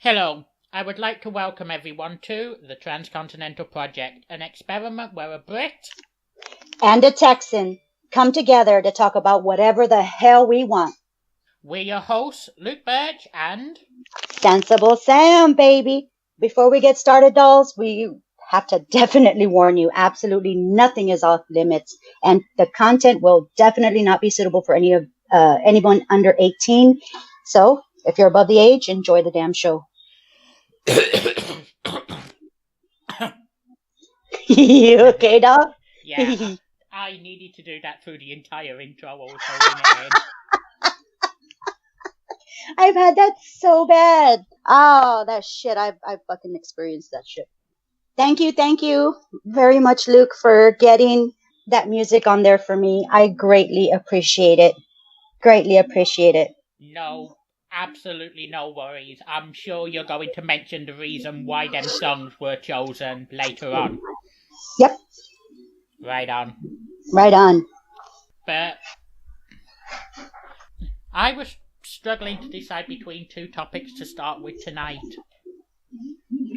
Hello, I would like to welcome everyone to the Transcontinental Project, an experiment where a Brit and a Texan come together to talk about whatever the hell we want. We're your hosts, Luke Birch and Sensible Sam, baby. Before we get started, dolls, we have to definitely warn you, absolutely nothing is off limits, and the content will definitely not be suitable for anyone under 18. So, if you're above the age, enjoy the damn show. You okay, dog? Yeah, I needed to do that through the entire intro. I was holding it in. I've had that so bad. Oh, that shit. I've fucking experienced that shit. Thank you very much, Luke, for getting that music on there for me. I greatly appreciate it. No, absolutely no worries. I'm sure you're going to mention the reason why them songs were chosen later on. Yep. Right on. But I was struggling to decide between two topics to start with tonight.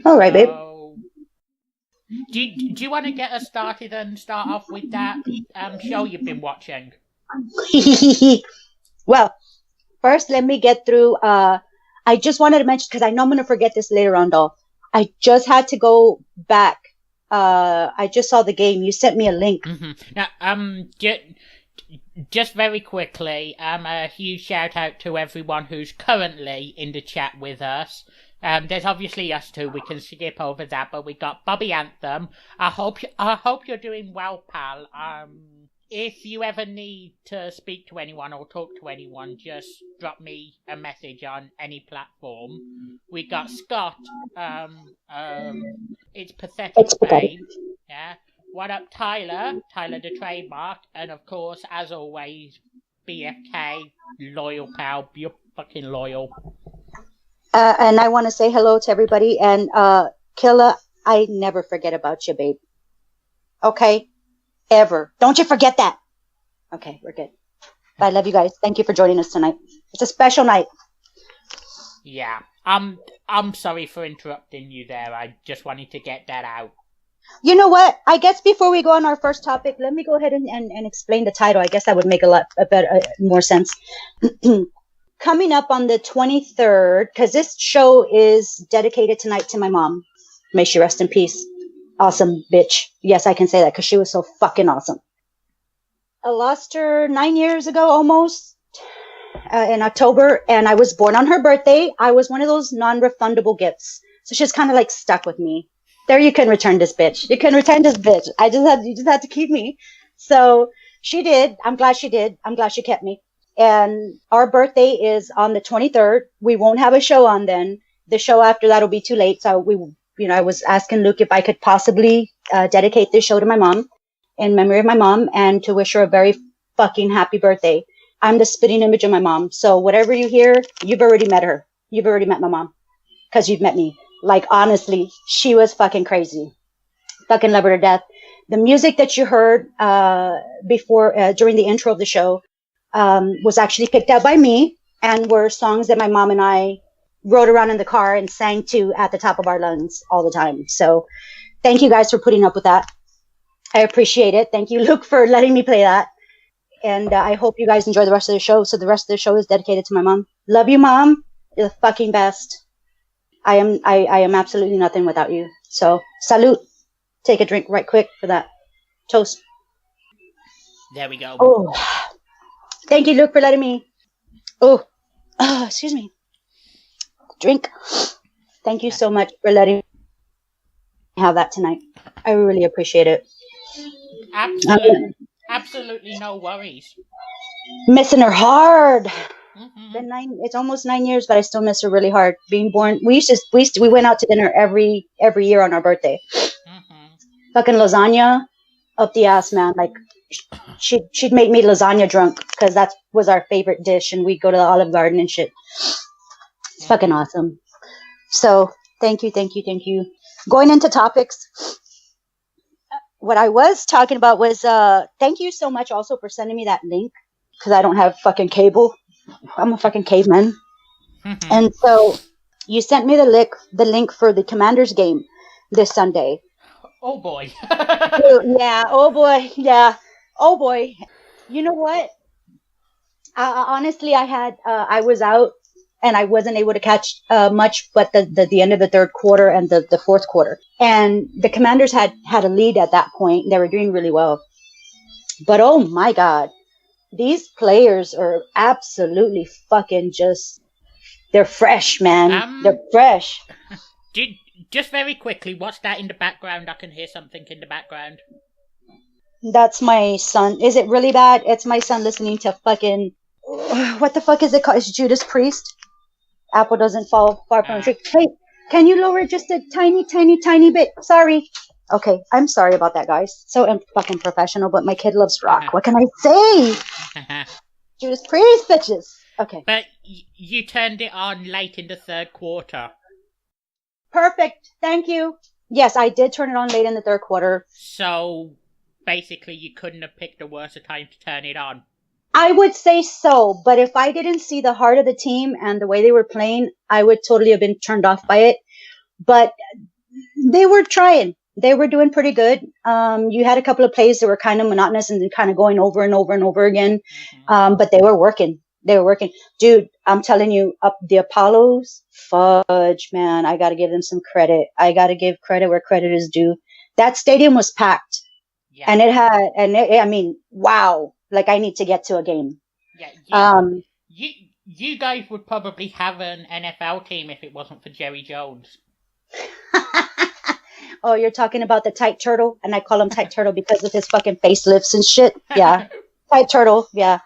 All right, babe. Do you want to get us started and start off with that show you've been watching? Well, first let me get through. I just wanted to mention, because I know I'm going to forget this later on, doll. I just had to go back. I just saw the game. You sent me a link. Mm-hmm. Now, just very quickly, a huge shout out to everyone who's currently in the chat with us. There's obviously us two. We can skip over that, but we got Bobby Anthem. I hope you're doing well, pal. If you ever need to speak to anyone or talk to anyone, just drop me a message on any platform. We got Scott. It's pathetic, babe. Yeah. What up, Tyler? Tyler the trademark, and of course, as always, BFK, loyal pal. You're fucking loyal. And I want to say hello to everybody. And Killa, I never forget about you, babe. Okay? Ever. Don't you forget that. Okay, we're good. I love you guys. Thank you for joining us tonight. It's a special night. Yeah. I'm sorry for interrupting you there. I just wanted to get that out. You know what? I guess before we go on our first topic, let me go ahead and explain the title. I guess that would make more sense. Coming up on the 23rd, because this show is dedicated tonight to my mom. May she rest in peace. Awesome bitch. Yes, I can say that because she was so fucking awesome. I lost her 9 years ago almost in October, and I was born on her birthday. I was one of those non-refundable gifts. So she's kind of like stuck with me. There, you can return this bitch. You can return this bitch. You just had to keep me. So she did. I'm glad she did. I'm glad she kept me. And our birthday is on the 23rd. We won't have a show on then. The show after that will be too late. So I was asking Luke if I could possibly dedicate this show to my mom in memory of my mom and to wish her a very fucking happy birthday. I'm the spitting image of my mom. So whatever you hear, you've already met her. You've already met my mom because you've met me. Like, honestly, she was fucking crazy. Fucking love her to death. The music that you heard during the intro of the show was actually picked out by me and were songs that my mom and I rode around in the car and sang to at the top of our lungs all the time. So thank you guys for putting up with that. I appreciate it. Thank you, Luke, for letting me play that. And I hope you guys enjoy the rest of the show. So the rest of the show is dedicated to my mom. Love you, Mom. You're the fucking best. I am absolutely nothing without you. So salute. Take a drink right quick for that. Toast. There we go. Oh, thank you, Luke, for letting me. Oh, excuse me. Drink. Thank you so much for letting me have that tonight. I really appreciate it. Absolutely no worries. Missing her hard. Mm-hmm. It's almost 9 years, but I still miss her really hard. Being born, we went out to dinner every year on our birthday. Mm-hmm. Fucking lasagna up the ass, man. Like she'd make me lasagna drunk because that was our favorite dish, and we'd go to the Olive Garden and shit. It's fucking awesome. So thank you. Going into topics, what I was talking about was thank you so much also for sending me that link because I don't have fucking cable. I'm a fucking caveman. And so You sent me the link for the Commanders game this Sunday. Oh boy. Yeah. Oh boy. Yeah. Oh boy. You know what? Honestly, I was out and I wasn't able to catch much, but the end of the third quarter and the fourth quarter, and the Commanders had a lead at that point. They were doing really well, but oh my God, these players are absolutely fucking they're fresh, man. They're fresh. Just very quickly, what's that in the background? I can hear something in the background. That's my son. Is it really bad? It's my son listening to fucking, what the fuck is it called? It's Judas Priest. Apple doesn't fall far from the tree. Hey, can you lower just a tiny, tiny, tiny bit? Sorry. Okay, I'm sorry about that, guys. So fucking professional, but my kid loves rock. What can I say? Judas Priest, bitches. Okay. But you turned it on late in the third quarter. Perfect. Thank you. Yes, I did turn it on late in the third quarter. So, basically, you couldn't have picked a worse time to turn it on. I would say so, but if I didn't see the heart of the team and the way they were playing, I would totally have been turned off by it. But they were trying. They were doing pretty good. You had a couple of plays that were kind of monotonous and kind of going over and over and over again. Mm-hmm. But they were working. They were working. Dude, I'm telling you, up the Apollos, fudge, man. I got to give them some credit. I got to give credit where credit is due. That stadium was packed. Yeah. And I mean, wow. Like, I need to get to a game. Yeah. You guys would probably have an NFL team if it wasn't for Jerry Jones. Oh, you're talking about the Tight Turtle? And I call him Tight Turtle because of his fucking facelifts and shit. Yeah. Tight Turtle. Yeah.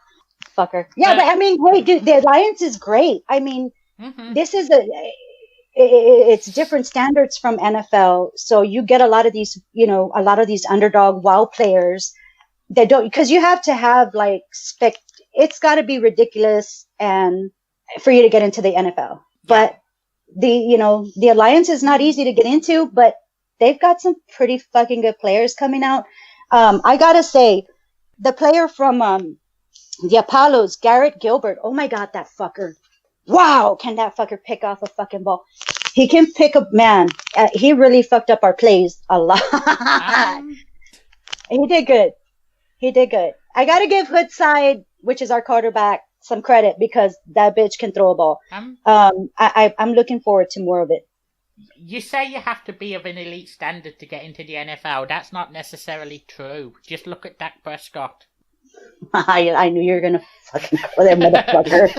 Fucker. Yeah, but I mean, hey, dude, the Alliance is great. I mean, This is it's different standards from NFL. So you get a lot of these underdog WoW players that don't, because you have to have like it's got to be ridiculous and for you to get into the NFL. But the Alliance is not easy to get into, but they've got some pretty fucking good players coming out. I gotta say, the player from the Apollos, Garrett Gilbert. Oh my God, that fucker! Wow, can that fucker pick off a fucking ball? He can pick up, man. He really fucked up our plays a lot. He did good. He did good. I gotta give Hoodside, which is our quarterback, some credit because that bitch can throw a ball. I'm looking forward to more of it. You say you have to be of an elite standard to get into the NFL. That's not necessarily true. Just look at Dak Prescott. I knew you were gonna fucking go there, motherfucker.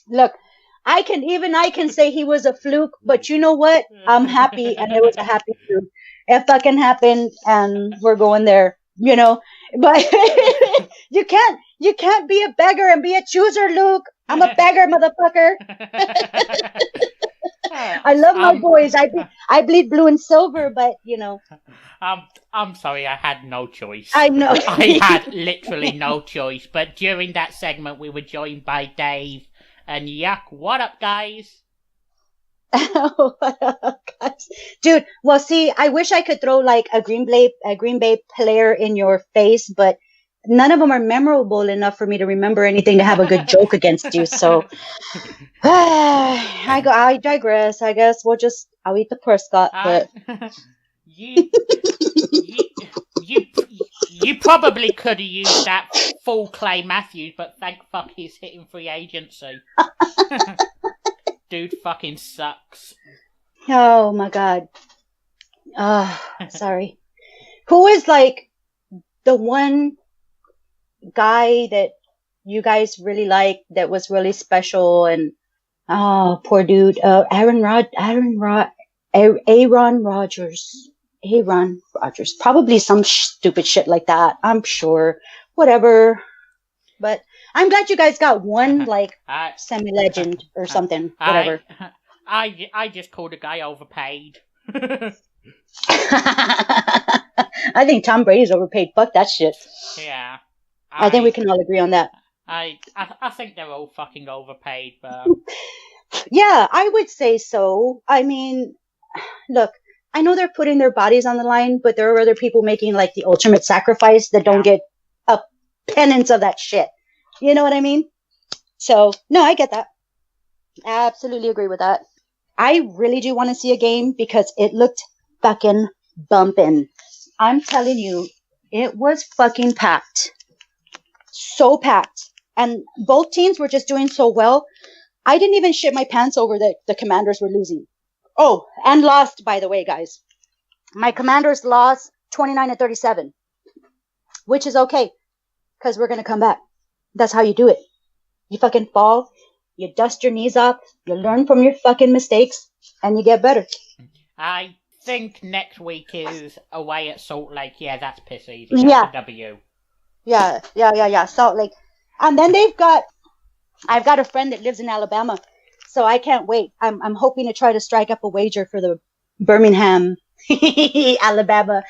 Look, I can say he was a fluke, but you know what? I'm happy, and it was a happy fluke. It fucking happened, and we're going there, But you can't be a beggar and be a chooser, Luke. I'm a beggar, motherfucker. I love my boys. I bleed blue and silver, but I'm sorry, I had no choice. I know. I had literally no choice. But during that segment, we were joined by Dave and Yuck. What up, guys? What up, guys? Dude, well, see, I wish I could throw like a Green Bay player in your face, but none of them are memorable enough for me to remember anything to have a good joke against you. So I digress. I guess I'll eat the Prescott. But you probably could have used that full Clay Matthews, but thank fuck he's hitting free agency. Dude fucking sucks. Oh my God. Sorry. Who is like the one guy that you guys really liked that was really special? And poor dude, Aaron Rodgers, probably some stupid shit like that, I'm sure. Whatever, but I'm glad you guys got one like semi-legend or something. Whatever. I just called a guy overpaid. I think Tom Brady's overpaid. Fuck that shit. Yeah. I think we can all agree on that. I think they're all fucking overpaid, but yeah, I would say so. I mean, look, I know they're putting their bodies on the line, but there are other people making like the ultimate sacrifice that don't get a penance of that shit. You know what I mean? So, no, I get that. I absolutely agree with that. I really do want to see a game because it looked fucking bumping. I'm telling you, it was fucking packed. So packed. And both teams were just doing so well. I didn't even shit my pants over that the Commanders were losing. Oh, and lost, by the way, guys. My Commanders lost 29-37, which is okay because we're going to come back. That's how you do it. You fucking fall, you dust your knees off, you learn from your fucking mistakes, and you get better. I think next week is away at Salt Lake. Yeah, that's piss easy. Yeah. That's a W. Yeah. Salt Lake. And then I've got a friend that lives in Alabama, so I can't wait. I'm hoping to try to strike up a wager for the Birmingham, Alabama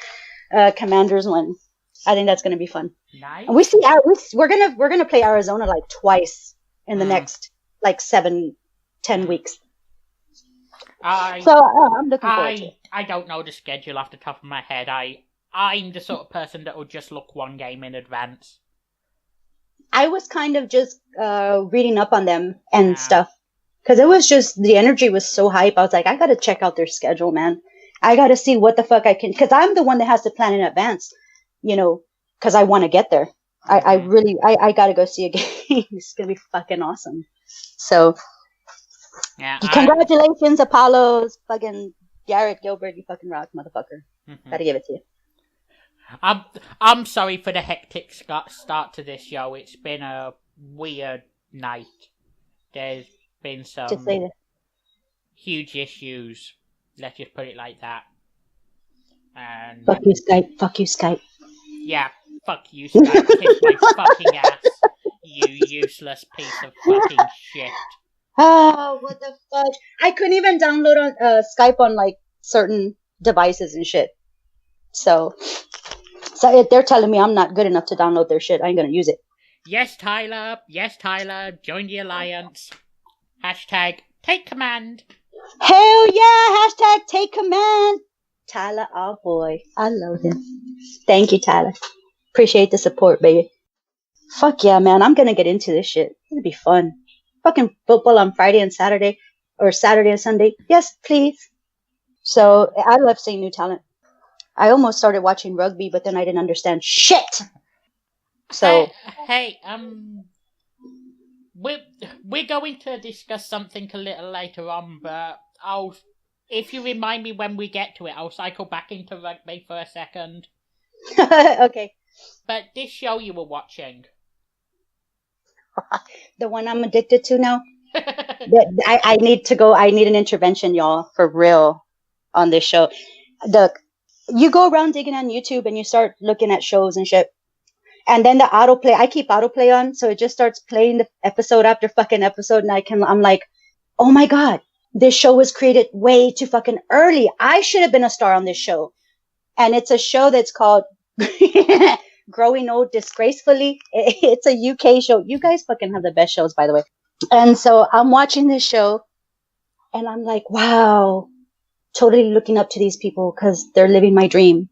Commanders one. I think that's going to be fun. Nice. And we're gonna play Arizona like twice in the next like 7-10 weeks. I'm looking forward to it. I don't know the schedule off the top of my head. I'm the sort of person that will just look one game in advance. I was kind of just reading up on them and stuff because it was just the energy was so hype. I was like, I gotta check out their schedule, man. I gotta see what the fuck I can, because I'm the one that has to plan in advance, you know, because I want to get there. I really gotta go see a game. It's gonna be fucking awesome. So, yeah, congratulations, Apollos, fucking Garrett Gilbert, you fucking rock, motherfucker. Gotta give it to you. I'm sorry for the hectic start to this show. It's been a weird night. There's been some huge issues. Let's just put it like that. And fuck you, Skype. Fuck you, Skype. Yeah, fuck you, Skype. Kiss my fucking ass, you useless piece of fucking shit. Oh, what the fuck? I couldn't even download on Skype on like certain devices and shit. So if they're telling me I'm not good enough to download their shit, I ain't gonna use it. Yes, Tyler. Join the alliance. Hashtag take command. Hell yeah! Hashtag take command. Tyler, oh boy, I love him. Thank you, Tyler. Appreciate the support, baby. Fuck yeah, man. I'm gonna get into this shit. It'll be fun. Fucking football on Friday and Saturday, or Saturday and Sunday. Yes, please. So I love seeing new talent. I almost started watching rugby, but then I didn't understand shit. So hey, we're going to discuss something a little later on, but if you remind me when we get to it, I'll cycle back into rugby for a second. Okay. But this show you were watching, the one I'm addicted to now. I need to go. I need an intervention, y'all, for real, on this show. You go around digging on YouTube and you start looking at shows and shit. And then the autoplay, I keep autoplay on, so it just starts playing the episode after fucking episode, and I'm like, oh my God, this show was created way too fucking early. I should have been a star on this show. And it's a show that's called Growing Old Disgracefully. It's a UK show. You guys fucking have the best shows, by the way. And so I'm watching this show and I'm like, wow, totally looking up to these people because they're living my dream.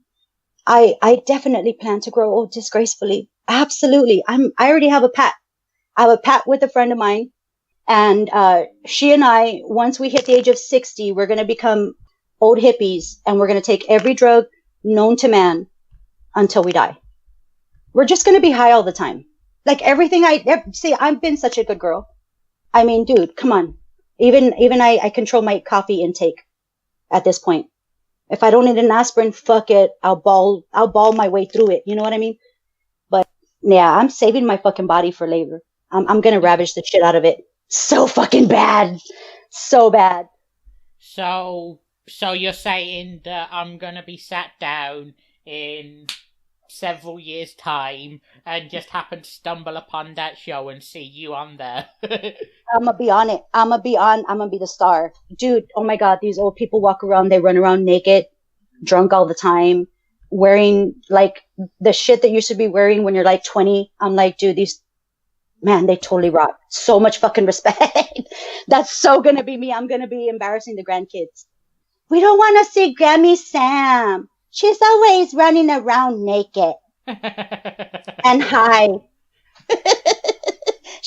I definitely plan to grow old disgracefully. Absolutely. I already have a pact. I have a pact with a friend of mine. And she and I, once we hit the age of 60, we're going to become old hippies and we're going to take every drug known to man until we die. We're just going to be high all the time. Like everything see, I've been such a good girl. I mean, dude, come on. Even I control my coffee intake at this point. If I don't need an aspirin, fuck it. I'll ball my way through it. You know what I mean? But yeah, I'm saving my fucking body for later. I'm going to ravage the shit out of it. So fucking bad. So bad. So you're saying that I'm going to be sat down in several years' time and just happen to stumble upon that show and see you on there. I'm gonna be on it. I'm gonna be the star. Dude, oh my God, these old people walk around, they run around naked, drunk all the time, wearing like the shit that you should be wearing when you're like 20. I'm like, dude, they totally rock. So much fucking respect. That's so gonna be me. I'm gonna be embarrassing the grandkids. We don't want to see Grammy Sam. She's always running around naked and high.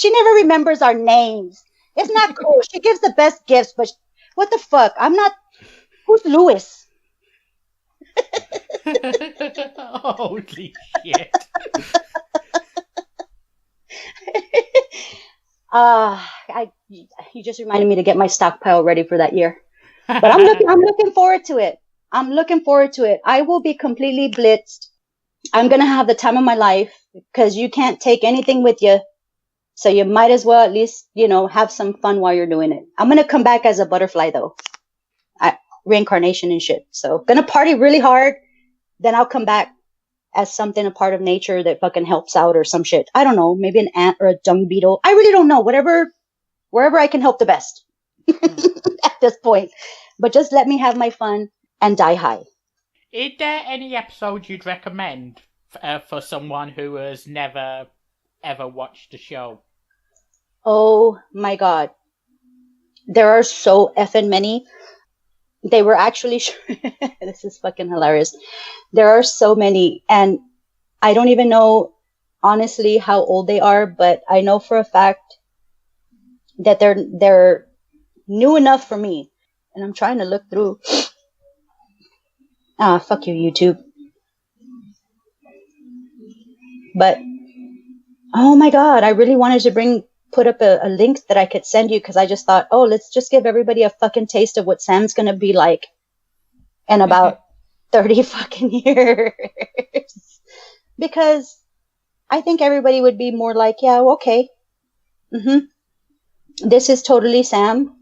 She never remembers our names. It's not cool. She gives the best gifts, but what the fuck? I'm not. Who's Louis? Holy shit. You just reminded me to get my stockpile ready for that year. But I'm looking forward to it. I'm looking forward to it. I will be completely blitzed. I'm going to have the time of my life because you can't take anything with you. So you might as well at least, have some fun while you're doing it. I'm going to come back as a butterfly though. Reincarnation and shit. So going to party really hard. Then I'll come back as something, a part of nature that fucking helps out or some shit. I don't know. Maybe an ant or a dung beetle. I really don't know. Wherever I can help the best at this point. But just let me have my fun and die high. Is there any episode you'd recommend for someone who has never, ever watched the show? Oh my God. There are so effing many. They were actually, this is fucking hilarious. There are so many, and I don't even know honestly how old they are, but I know for a fact that they're new enough for me. And I'm trying to look through. Fuck you, YouTube. But, oh my God, I really wanted to put up a link that I could send you because I just thought, let's just give everybody a fucking taste of what Sam's going to be like in about 30 fucking years. Because I think everybody would be more like, yeah, okay. This is totally Sam.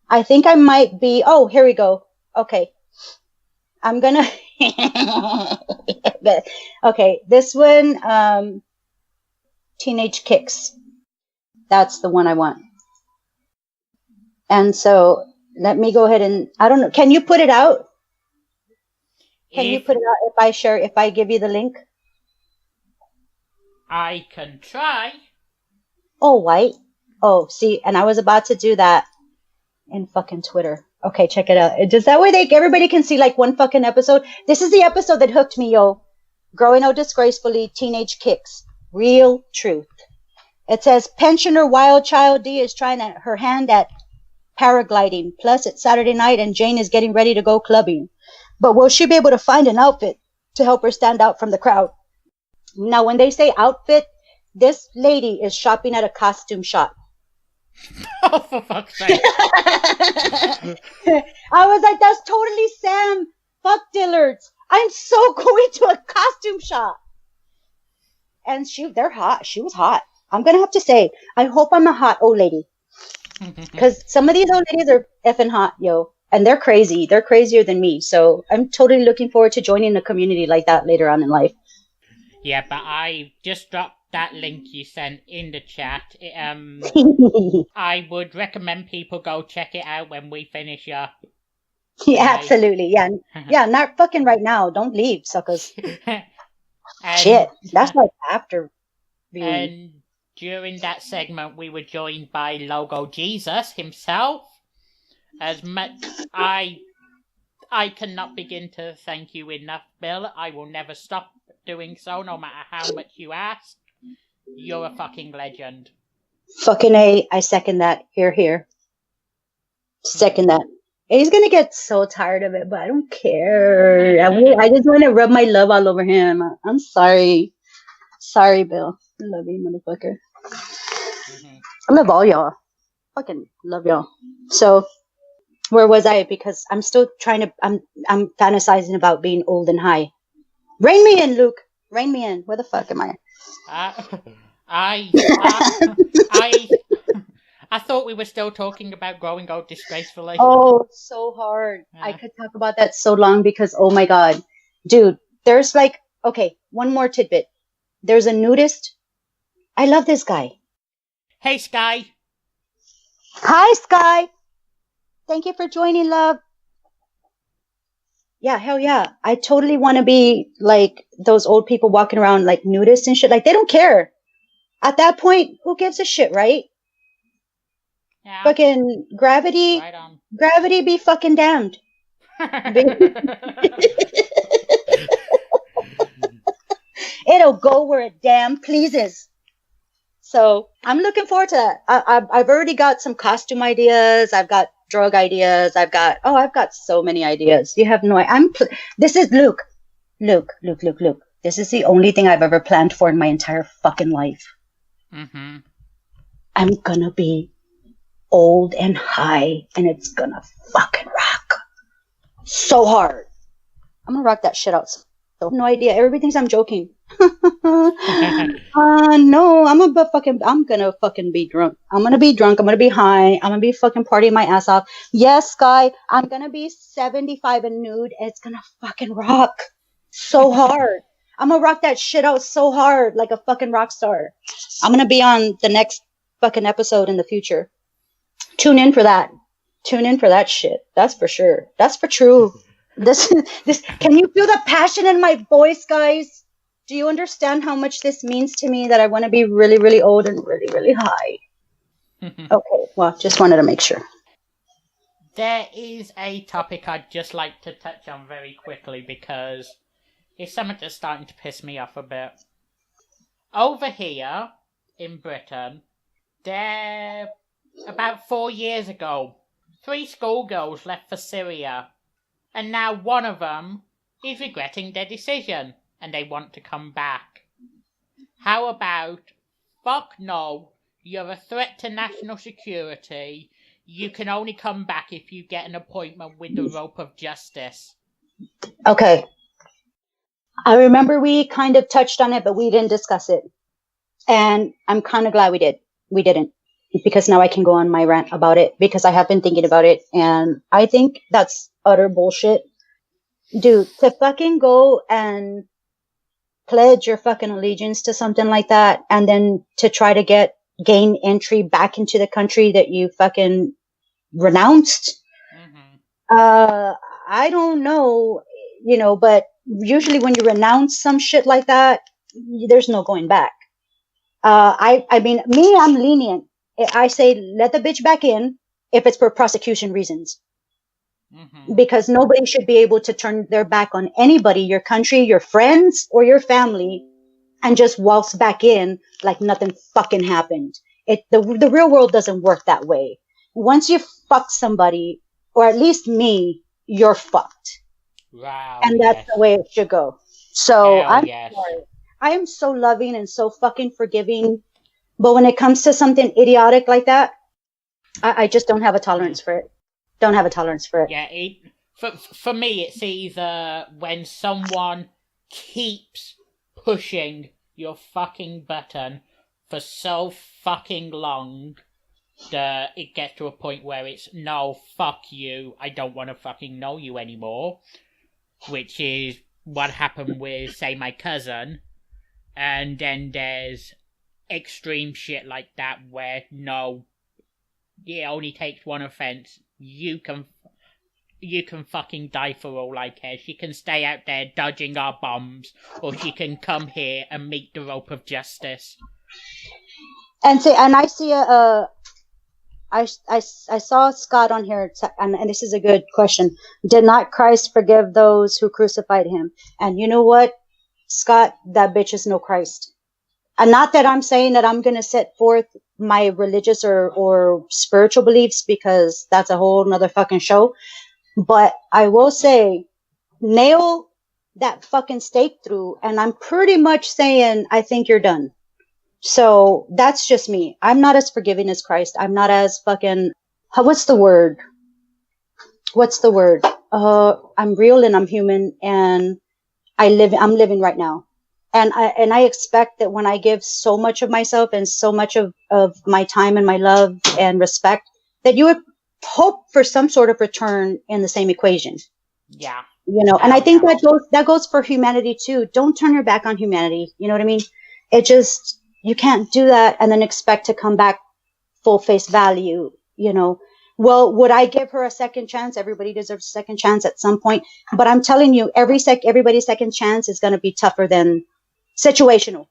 I think I might be, here we go. Okay. I'm going to, okay, this one, Teenage Kicks. That's the one I want. And so let me go ahead and, I don't know, can you put it out? Can you put it out if I give you the link? I can try. Oh, white. Oh, see, and I was about to do that in fucking Twitter. Okay, check it out. Just that way everybody can see like one fucking episode. This is the episode that hooked me, yo. Growing Out Disgracefully, Teenage Kicks. Real truth. It says, pensioner Wild Child D is trying her hand at paragliding. Plus, it's Saturday night and Jane is getting ready to go clubbing. But will she be able to find an outfit to help her stand out from the crowd? Now, when they say outfit, this lady is shopping at a costume shop. Oh, for fuck's sake. I was like, that's totally Sam. Fuck Dillard's. I'm so going to a costume shop. And they're hot. She was hot. I'm going to have to say, I hope I'm a hot old lady. Because some of these old ladies are effing hot, yo. And they're crazy. They're crazier than me. So I'm totally looking forward to joining a community like that later on in life. Yeah, but I just dropped that link you sent in the chat. I would recommend people go check it out when we finish up. Yeah, absolutely. Yeah. Yeah, not fucking right now. Don't leave, suckers. Shit. That's like after. And during that segment, we were joined by Logo Jesus himself. As much I cannot begin to thank you enough, Bill. I will never stop doing so, no matter how much you ask. You're a fucking legend. Fucking A. I second that. Here. Second that. He's gonna get so tired of it, but I don't care. I just want to rub my love all over him. I'm sorry. Sorry, Bill. I love you, motherfucker. I love all y'all. Fucking love y'all. So, where was I? Because I'm still trying to. I'm fantasizing about being old and high. Rein me in, Luke. Rein me in. Where the fuck am I? I thought we were still talking about growing old disgracefully. Oh, so hard. I could talk about that so long because, oh my God. Dude, there's like, okay, one more tidbit. There's a nudist. I love this guy. Hey, Sky. Hi, Sky. Thank you for joining, love. Yeah, hell yeah. I totally want to be like those old people walking around like nudists and shit. Like, they don't care. At that point, who gives a shit, right? Yeah. Fucking gravity. Right on. Gravity be fucking damned. It'll go where it damn pleases. So I'm looking forward to that. I've already got some costume ideas. I've got drug ideas. I've got so many ideas. You have no idea. This is Luke. Luke. This is the only thing I've ever planned for in my entire fucking life. Mm-hmm. I'm gonna be old and high, and it's gonna fucking rock so hard. I'm gonna rock that shit out. So no idea. Everybody thinks I'm joking. No, I'm gonna fucking be drunk. I'm gonna be drunk. I'm gonna be high. I'm gonna be fucking partying my ass off. Yes, Sky, I'm gonna be 75 and nude, and it's gonna fucking rock so hard. I'm gonna rock that shit out so hard, like a fucking rock star. I'm gonna be on the next fucking episode in the future. Tune in for that. Tune in for that shit. That's for sure. That's for true. This. Can you feel the passion in my voice, guys? Do you understand how much this means to me that I want to be really, really old and really, really high? Okay, well, just wanted to make sure. There is a topic I'd just like to touch on very quickly because it's something that's starting to piss me off a bit. Over here in Britain, about 4 years ago, 3 schoolgirls left for Syria, and now one of them is regretting their decision. And they want to come back. How about, fuck no, you're a threat to national security, you can only come back if you get an appointment with the rope of justice. Okay. I remember we kind of touched on it, but we didn't discuss it. And I'm kind of glad we did. We didn't. Because now I can go on my rant about it, because I have been thinking about it, and I think that's utter bullshit. Dude, to fucking go and pledge your fucking allegiance to something like that, and then to try to gain entry back into the country that you fucking renounced. Mm-hmm. I don't know, but usually when you renounce some shit like that, there's no going back. I mean, I'm lenient. I say let the bitch back in if it's for prosecution reasons. Mm-hmm. Because nobody should be able to turn their back on anybody, your country, your friends, or your family, and just waltz back in like nothing fucking happened. The real world doesn't work that way. Once you fuck somebody, or at least me, you're fucked. Wow. And that's the way it should go. So sorry. I am so loving and so fucking forgiving. But when it comes to something idiotic like that, I just don't have a tolerance for it. Don't have a tolerance for it. Yeah, for me, it's either when someone keeps pushing your fucking button for so fucking long that it gets to a point where it's, no, fuck you, I don't want to fucking know you anymore. Which is what happened with, say, my cousin. And then there's extreme shit like that where, no, it only takes one offense. You can fucking die for all I care. She can stay out there dodging our bombs, or she can come here and meet the rope of justice. And I see I saw Scott on here, and this is a good question. Did not Christ forgive those who crucified him? And you know what, Scott, that bitch is no Christ. And not that I'm saying that I'm going to set forth my religious or spiritual beliefs, because that's a whole nother fucking show. But I will say, nail that fucking stake through, and I'm pretty much saying, I think you're done. So that's just me. I'm not as forgiving as Christ. I'm not as fucking, what's the word? I'm real and I'm human, and I'm living right now. And I expect that when I give so much of myself and so much of my time and my love and respect, that you would hope for some sort of return in the same equation. Yeah. And I think that goes for humanity too. Don't turn your back on humanity. You know what I mean? You can't do that and then expect to come back full face value, Well, would I give her a second chance? Everybody deserves a second chance at some point. But I'm telling you, everybody's second chance is going to be tougher than situational.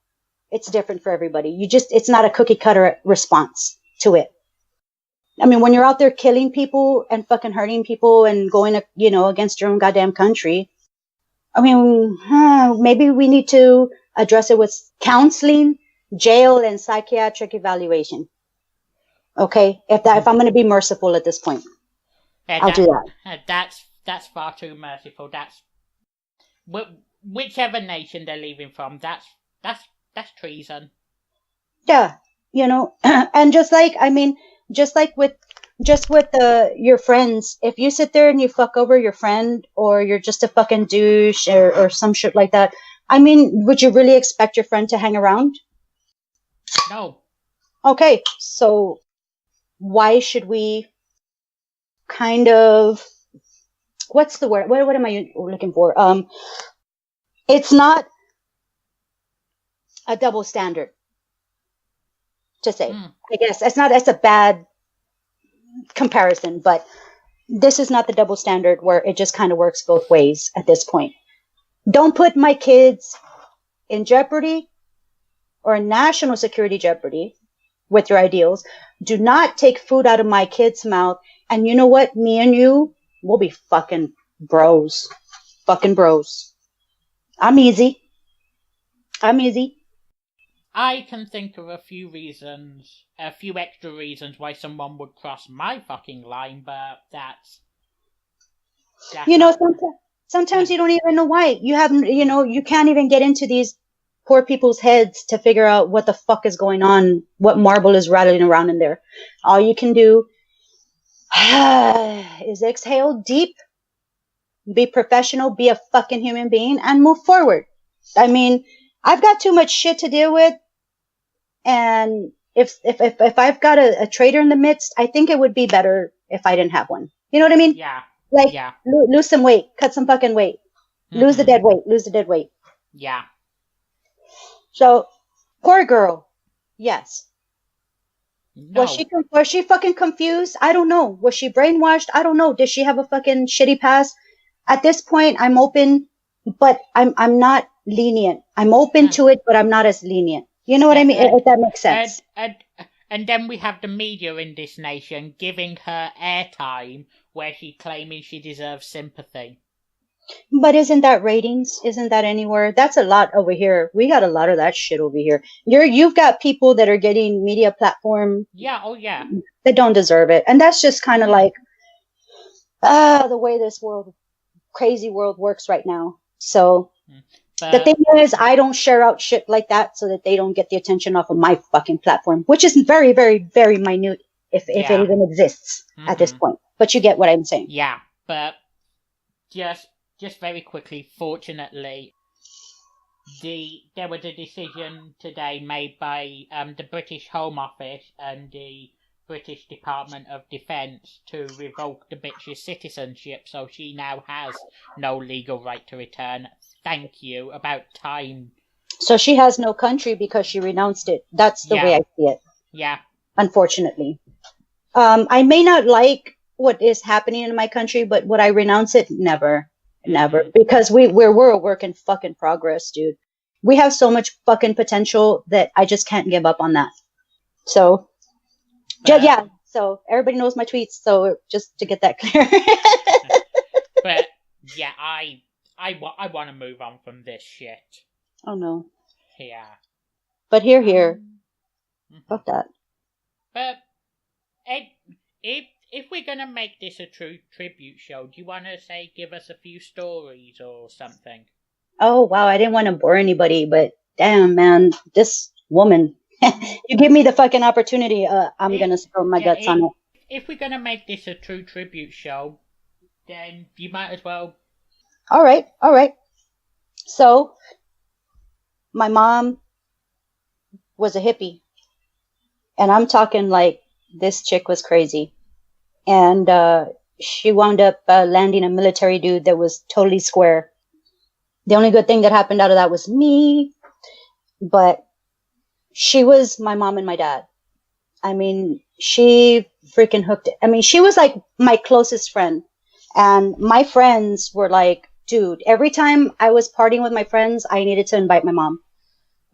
It's different for everybody. It's not a cookie cutter response to it. I mean, when you're out there killing people and fucking hurting people and going, against your own goddamn country, I mean, maybe we need to address it with counseling, jail and psychiatric evaluation. Okay, if I'm going to be merciful at this point, I'll do that. That's far too merciful. That's whichever nation they're leaving from. That's treason. Yeah, and just like with your friends, if you sit there and you fuck over your friend, or you're just a fucking douche, or some shit like that, I mean, would you really expect your friend to hang around? No. Okay, so why should we kind of, what's the word? What am I looking for? It's not a double standard to say. I guess that's a bad comparison, but this is not the double standard where it just kind of works both ways at this point. Don't put my kids in jeopardy or in national security jeopardy with your ideals. Do not take food out of my kid's mouth. And you know what? Me and you will be fucking bros. Fucking bros. I'm easy. I can think of a few extra reasons why someone would cross my fucking line, but that's sometimes you don't even know why. You can't even get into these poor people's heads to figure out what the fuck is going on, what marble is rattling around in there. All you can do is exhale deep, be professional, be a fucking human being, and move forward. I mean, I've got too much shit to deal with, and if I've got a traitor in the midst, I think it would be better if I didn't have one. You know what I mean? Yeah. Like, lose some weight, cut some fucking weight, lose the dead weight. Yeah. So, poor girl. Yes. No. Was she fucking confused? I don't know. Was she brainwashed? I don't know. Did she have a fucking shitty past? At this point, I'm open, but I'm not lenient. I'm open to it, but I'm not as lenient. You know what I mean? If that makes sense. And then we have the media in this nation giving her airtime where she's claiming she deserves sympathy. But isn't that ratings? Isn't that anywhere? That's a lot over here. We got a lot of that shit over here. You've got people that are getting media platform. Yeah, oh yeah. That don't deserve it. And that's just kind of like, the way this crazy world works right now. So the thing is, I don't share out shit like that so that they don't get the attention off of my fucking platform, which is very, very, very minute if it even exists at this point. But you get what I'm saying. Yeah, but just very quickly, fortunately, there was a decision today made by the British Home Office and the British Department of Defence to revoke the bitch's citizenship, so she now has no legal right to return. Thank you. About time. So she has no country because she renounced it. That's the way I see it. Yeah. Unfortunately. I may not like what is happening in my country, but would I renounce it? Never. Never. Because we're a work in fucking progress, dude. We have so much fucking potential that I just can't give up on that. So, so everybody knows my tweets, so just to get that clear. But, yeah, I want to move on from this shit. Oh, no. Yeah. But here. Fuck that. But, if we're going to make this a true tribute show, do you want to, give us a few stories or something? Oh, wow, I didn't want to bore anybody, but damn, man, this woman. You give me the fucking opportunity, I'm going to spill my guts on it. If we're going to make this a true tribute show, then you might as well. All right. So, my mom was a hippie. And I'm talking like this chick was crazy. And she wound up landing a military dude that was totally square. The only good thing that happened out of that was me. But she was my mom and my dad. I mean, she freaking hooked it. I mean, she was like my closest friend. And my friends were like, dude, every time I was partying with my friends, I needed to invite my mom.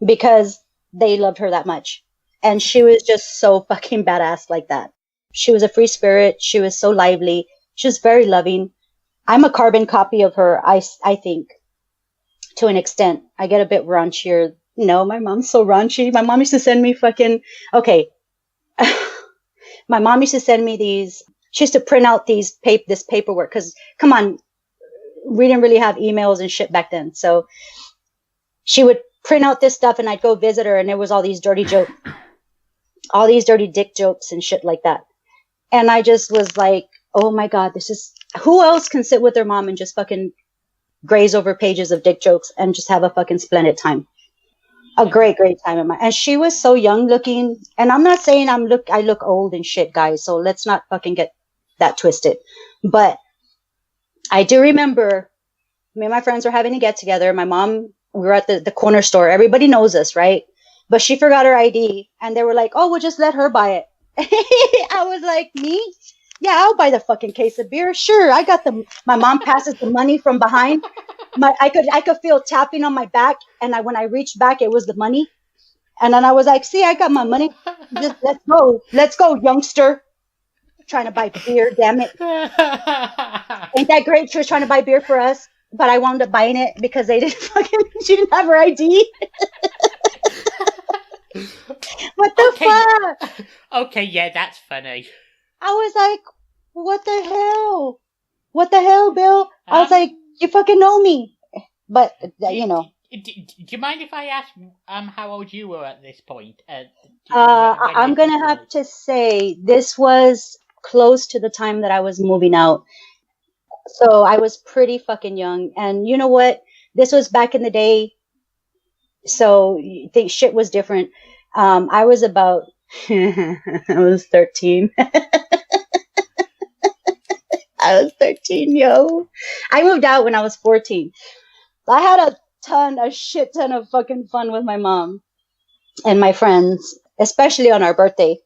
Because they loved her that much. And she was just so fucking badass like that. She was a free spirit. She was so lively. She was very loving. I'm a carbon copy of her, I think, to an extent. I get a bit raunchier No, my mom's so raunchy. My mom used to send me fucking, okay. My mom used to send me these, she used to print out this paperwork. Cause come on, we didn't really have emails and shit back then. So she would print out this stuff and I'd go visit her and there was all these dirty jokes, all these dirty dick jokes and shit like that. And I just was like, oh my God, who else can sit with their mom and just fucking graze over pages of dick jokes and just have a fucking splendid time? A great time and she was so young looking. And I'm not saying I look old and shit, guys. So let's not fucking get that twisted. But I do remember me and my friends were having a get together. My mom, we were at the corner store. Everybody knows us, right? But she forgot her ID and they were like, oh, we'll just let her buy it. I was like, me? Yeah, I'll buy the fucking case of beer. Sure. I got my mom passes the money from behind. I could feel tapping on my back. And when I reached back, it was the money. And then I was like, see, I got my money. Just let's go. Let's go, youngster. Trying to buy beer, damn it. Ain't that great? She was trying to buy beer for us. But I wound up buying it because she didn't have her ID. What the fuck? Okay, yeah, that's funny. I was like, what the hell? What the hell, Bill? I was like, you fucking know me. But, you know. Do you mind if I ask how old you were at this point? I'm going to have to say this was close to the time that I was moving out. So I was pretty fucking young. And you know what? This was back in the day. So you think shit was different. I was about, I was 13. I was 13, yo. I moved out when I was 14. I had a shit ton of fucking fun with my mom and my friends, especially on our birthday.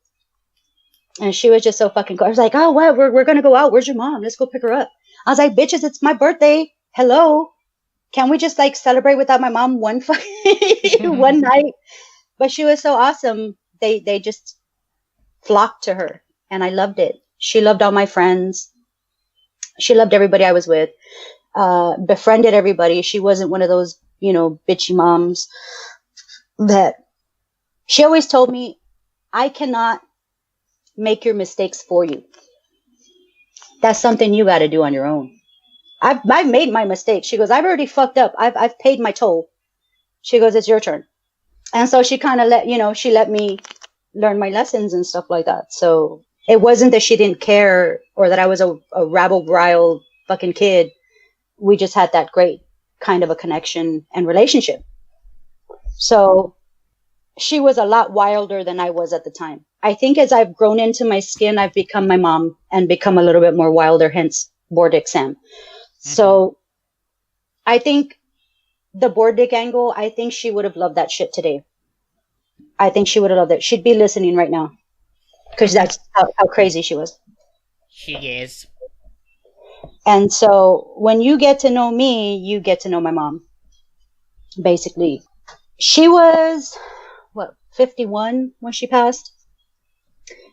And she was just so fucking cool. I was like, oh, what? We're going to go out. Where's your mom? Let's go pick her up. I was like, bitches, it's my birthday. Hello. Can we just like celebrate without my mom one night? But she was so awesome. They just flocked to her and I loved it. She loved all my friends. She loved everybody I was with. Befriended everybody. She wasn't one of those, bitchy moms that she always told me, I cannot make your mistakes for you. That's something you got to do on your own. I've made my mistake. She goes, I've already fucked up. I've paid my toll. She goes, it's your turn. And so she kind of let me learn my lessons and stuff like that. So it wasn't that she didn't care or that I was a rabble-riled fucking kid. We just had that great kind of a connection and relationship. So she was a lot wilder than I was at the time. I think as I've grown into my skin, I've become my mom and become a little bit more wilder, hence board dick Sam. Mm-hmm. So I think the board dick angle, I think she would have loved that shit today. I think she would have loved it. She'd be listening right now because that's how crazy she was. She is. And so when you get to know me, you get to know my mom. Basically, she was 51 when she passed.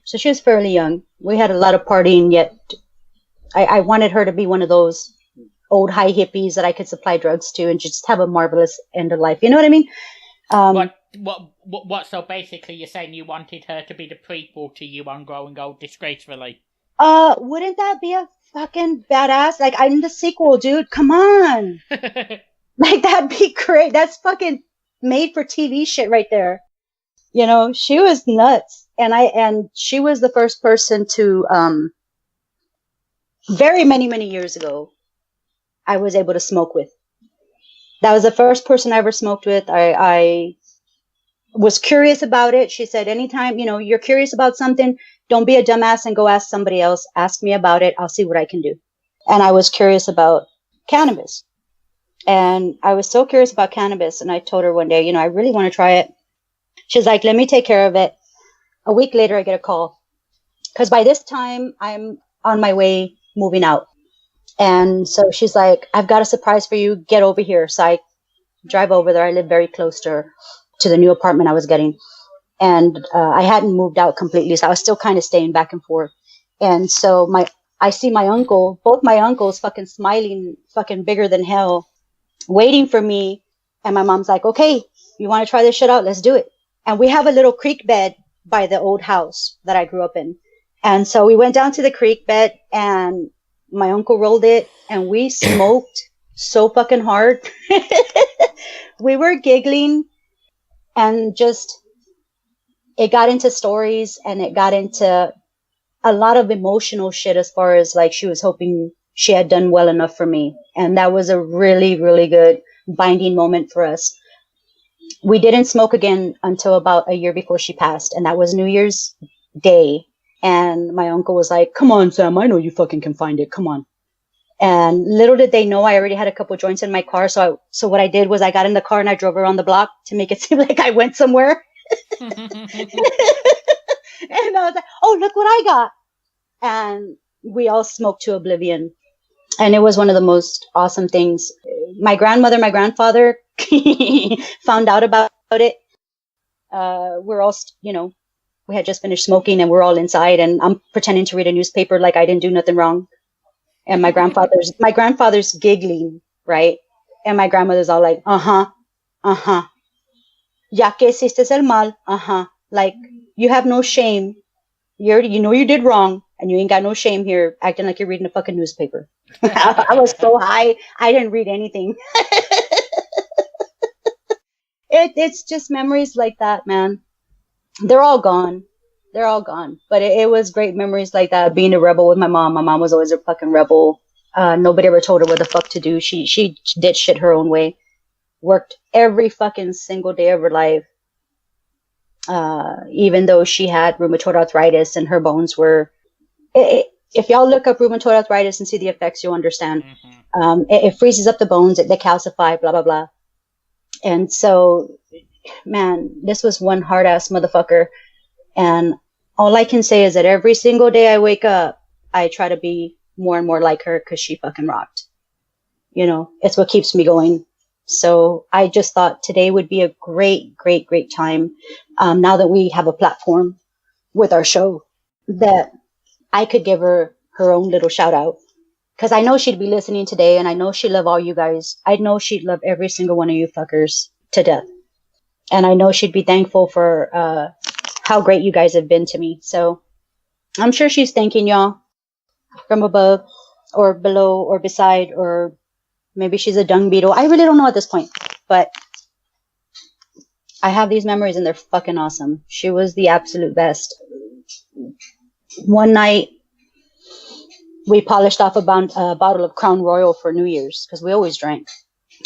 So she was fairly young. We had a lot of partying, yet I wanted her to be one of those old high hippies that I could supply drugs to and just have a marvelous end of life. You know what I mean? What? So basically, you're saying you wanted her to be the prequel to you on growing old disgracefully? Wouldn't that be a fucking badass? Like, I'm the sequel, dude. Come on. Like, that'd be great. That's fucking made for TV shit right there. She was nuts. And she was the first person to, very many, many years ago, I was able to smoke with. That was the first person I ever smoked with. I was curious about it. She said, anytime, you're curious about something, don't be a dumbass and go ask somebody else. Ask me about it. I'll see what I can do. And I was curious about cannabis. And I was so curious about cannabis. And I told her one day, I really want to try it. She's like, let me take care of it. A week later, I get a call. Because by this time, I'm on my way moving out. And so she's like, I've got a surprise for you. Get over here. So I drive over there. I live very close to her, to the new apartment I was getting. And I hadn't moved out completely. So I was still kind of staying back and forth. And so I see my uncle, both my uncles fucking smiling, fucking bigger than hell, waiting for me. And my mom's like, okay, You want to try this shit out? Let's do it. And we have a little creek bed by the old house that I grew up in. And so we went down to the creek bed and my uncle rolled it and we smoked so fucking hard. We were giggling and just, it got into stories and it got into a lot of emotional shit as far as like she was hoping she had done well enough for me. And that was a really, really good binding moment for us. We didn't smoke again until about a year before she passed. And that was New Year's Day. And my uncle was like, come on, Sam, I know you fucking can find it. Come on. And little did they know I already had a couple joints in my car. So what I did was I got in the car and I drove around the block to make it seem like I went somewhere. And I was like, oh, look what I got. And we all smoked to oblivion. And it was one of the most awesome things. My grandmother, my grandfather found out about it. We're all, we had just finished smoking and we're all inside and I'm pretending to read a newspaper like I didn't do nothing wrong. And my grandfather's giggling, right? And my grandmother's all like, ya que hiciste el mal, like you have no shame. You know you did wrong and you ain't got no shame here acting like you're reading a fucking newspaper. I was so high, I didn't read anything. It's just memories like that, man. They're all gone. But it was great memories like that. Being a rebel with my mom. My mom was always a fucking rebel. Nobody ever told her what the fuck to do. She did shit her own way. Worked every fucking single day of her life. Even though she had rheumatoid arthritis and her bones were... if y'all look up rheumatoid arthritis and see the effects, you'll understand. Mm-hmm. It freezes up the bones. They calcify, blah, blah, blah. And so, man, this was one hard-ass motherfucker. And all I can say is that every single day I wake up, I try to be more and more like her because she fucking rocked. It's what keeps me going. So I just thought today would be a great, great, great time. Now that we have a platform with our show, that I could give her her own little shout out. Because I know she'd be listening today and I know she'd love all you guys. I know she'd love every single one of you fuckers to death. And I know she'd be thankful for how great you guys have been to me. So I'm sure she's thanking y'all from above or below or beside, or maybe she's a dung beetle. I really don't know at this point, but I have these memories and they're fucking awesome. She was the absolute best. One night we polished off a bottle of Crown Royal for New Year's because we always drank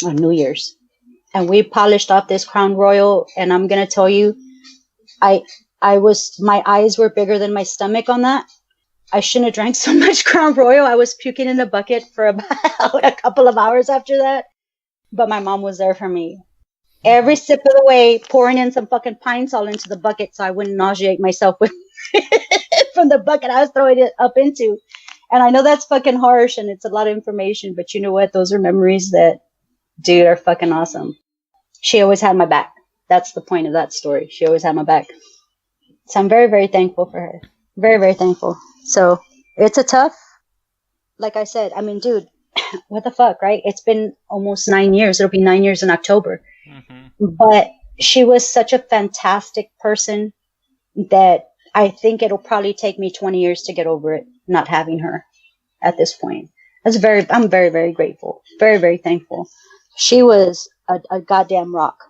on New Year's. And we polished off this Crown Royal, and I'm going to tell you, my eyes were bigger than my stomach on that. I shouldn't have drank so much Crown Royal. I was puking in the bucket for about a couple of hours after that. But my mom was there for me. Every sip of the way, pouring in some fucking pine sol into the bucket so I wouldn't nauseate myself with from the bucket I was throwing it up into. And I know that's fucking harsh and it's a lot of information, but you know what? Those are memories that, dude, are fucking awesome. She always had my back. That's the point of that story. She always had my back. So I'm very, very thankful for her. Very, very thankful. So it's a tough, like I said, I mean, dude, what the fuck, right? It's been almost 9 years. It'll be 9 years in October. Mm-hmm. But she was such a fantastic person that I think it'll probably take me 20 years to get over it, not having her at this point. I'm very, very grateful. Very, very thankful. She was a goddamn rock.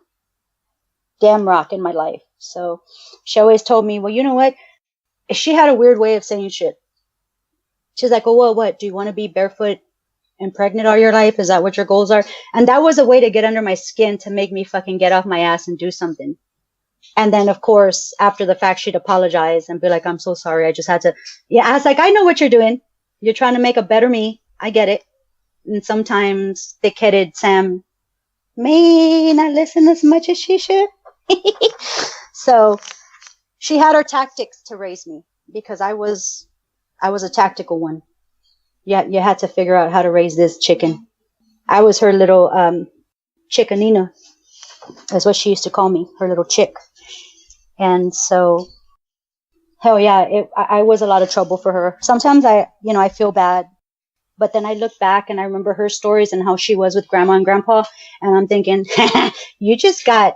Damn rock in my life. So she always told me, well, you know what? She had a weird way of saying shit. She's like, oh, well, what? Do you want to be barefoot and pregnant all your life? Is that what your goals are? And that was a way to get under my skin to make me fucking get off my ass and do something. And then, of course, after the fact, she'd apologize and be like, I'm so sorry. I just had to. Yeah, I was like, I know what you're doing. You're trying to make a better me. I get it. And sometimes thick-headed Sam may not listen as much as she should. So she had her tactics to raise me because I was a tactical one. Yeah, you had to figure out how to raise this chicken. I was her little chickenina. That's what she used to call me, her little chick. And so, hell yeah, I was a lot of trouble for her. Sometimes I feel bad, but then I look back and I remember her stories and how she was with grandma and grandpa. And I'm thinking, you just got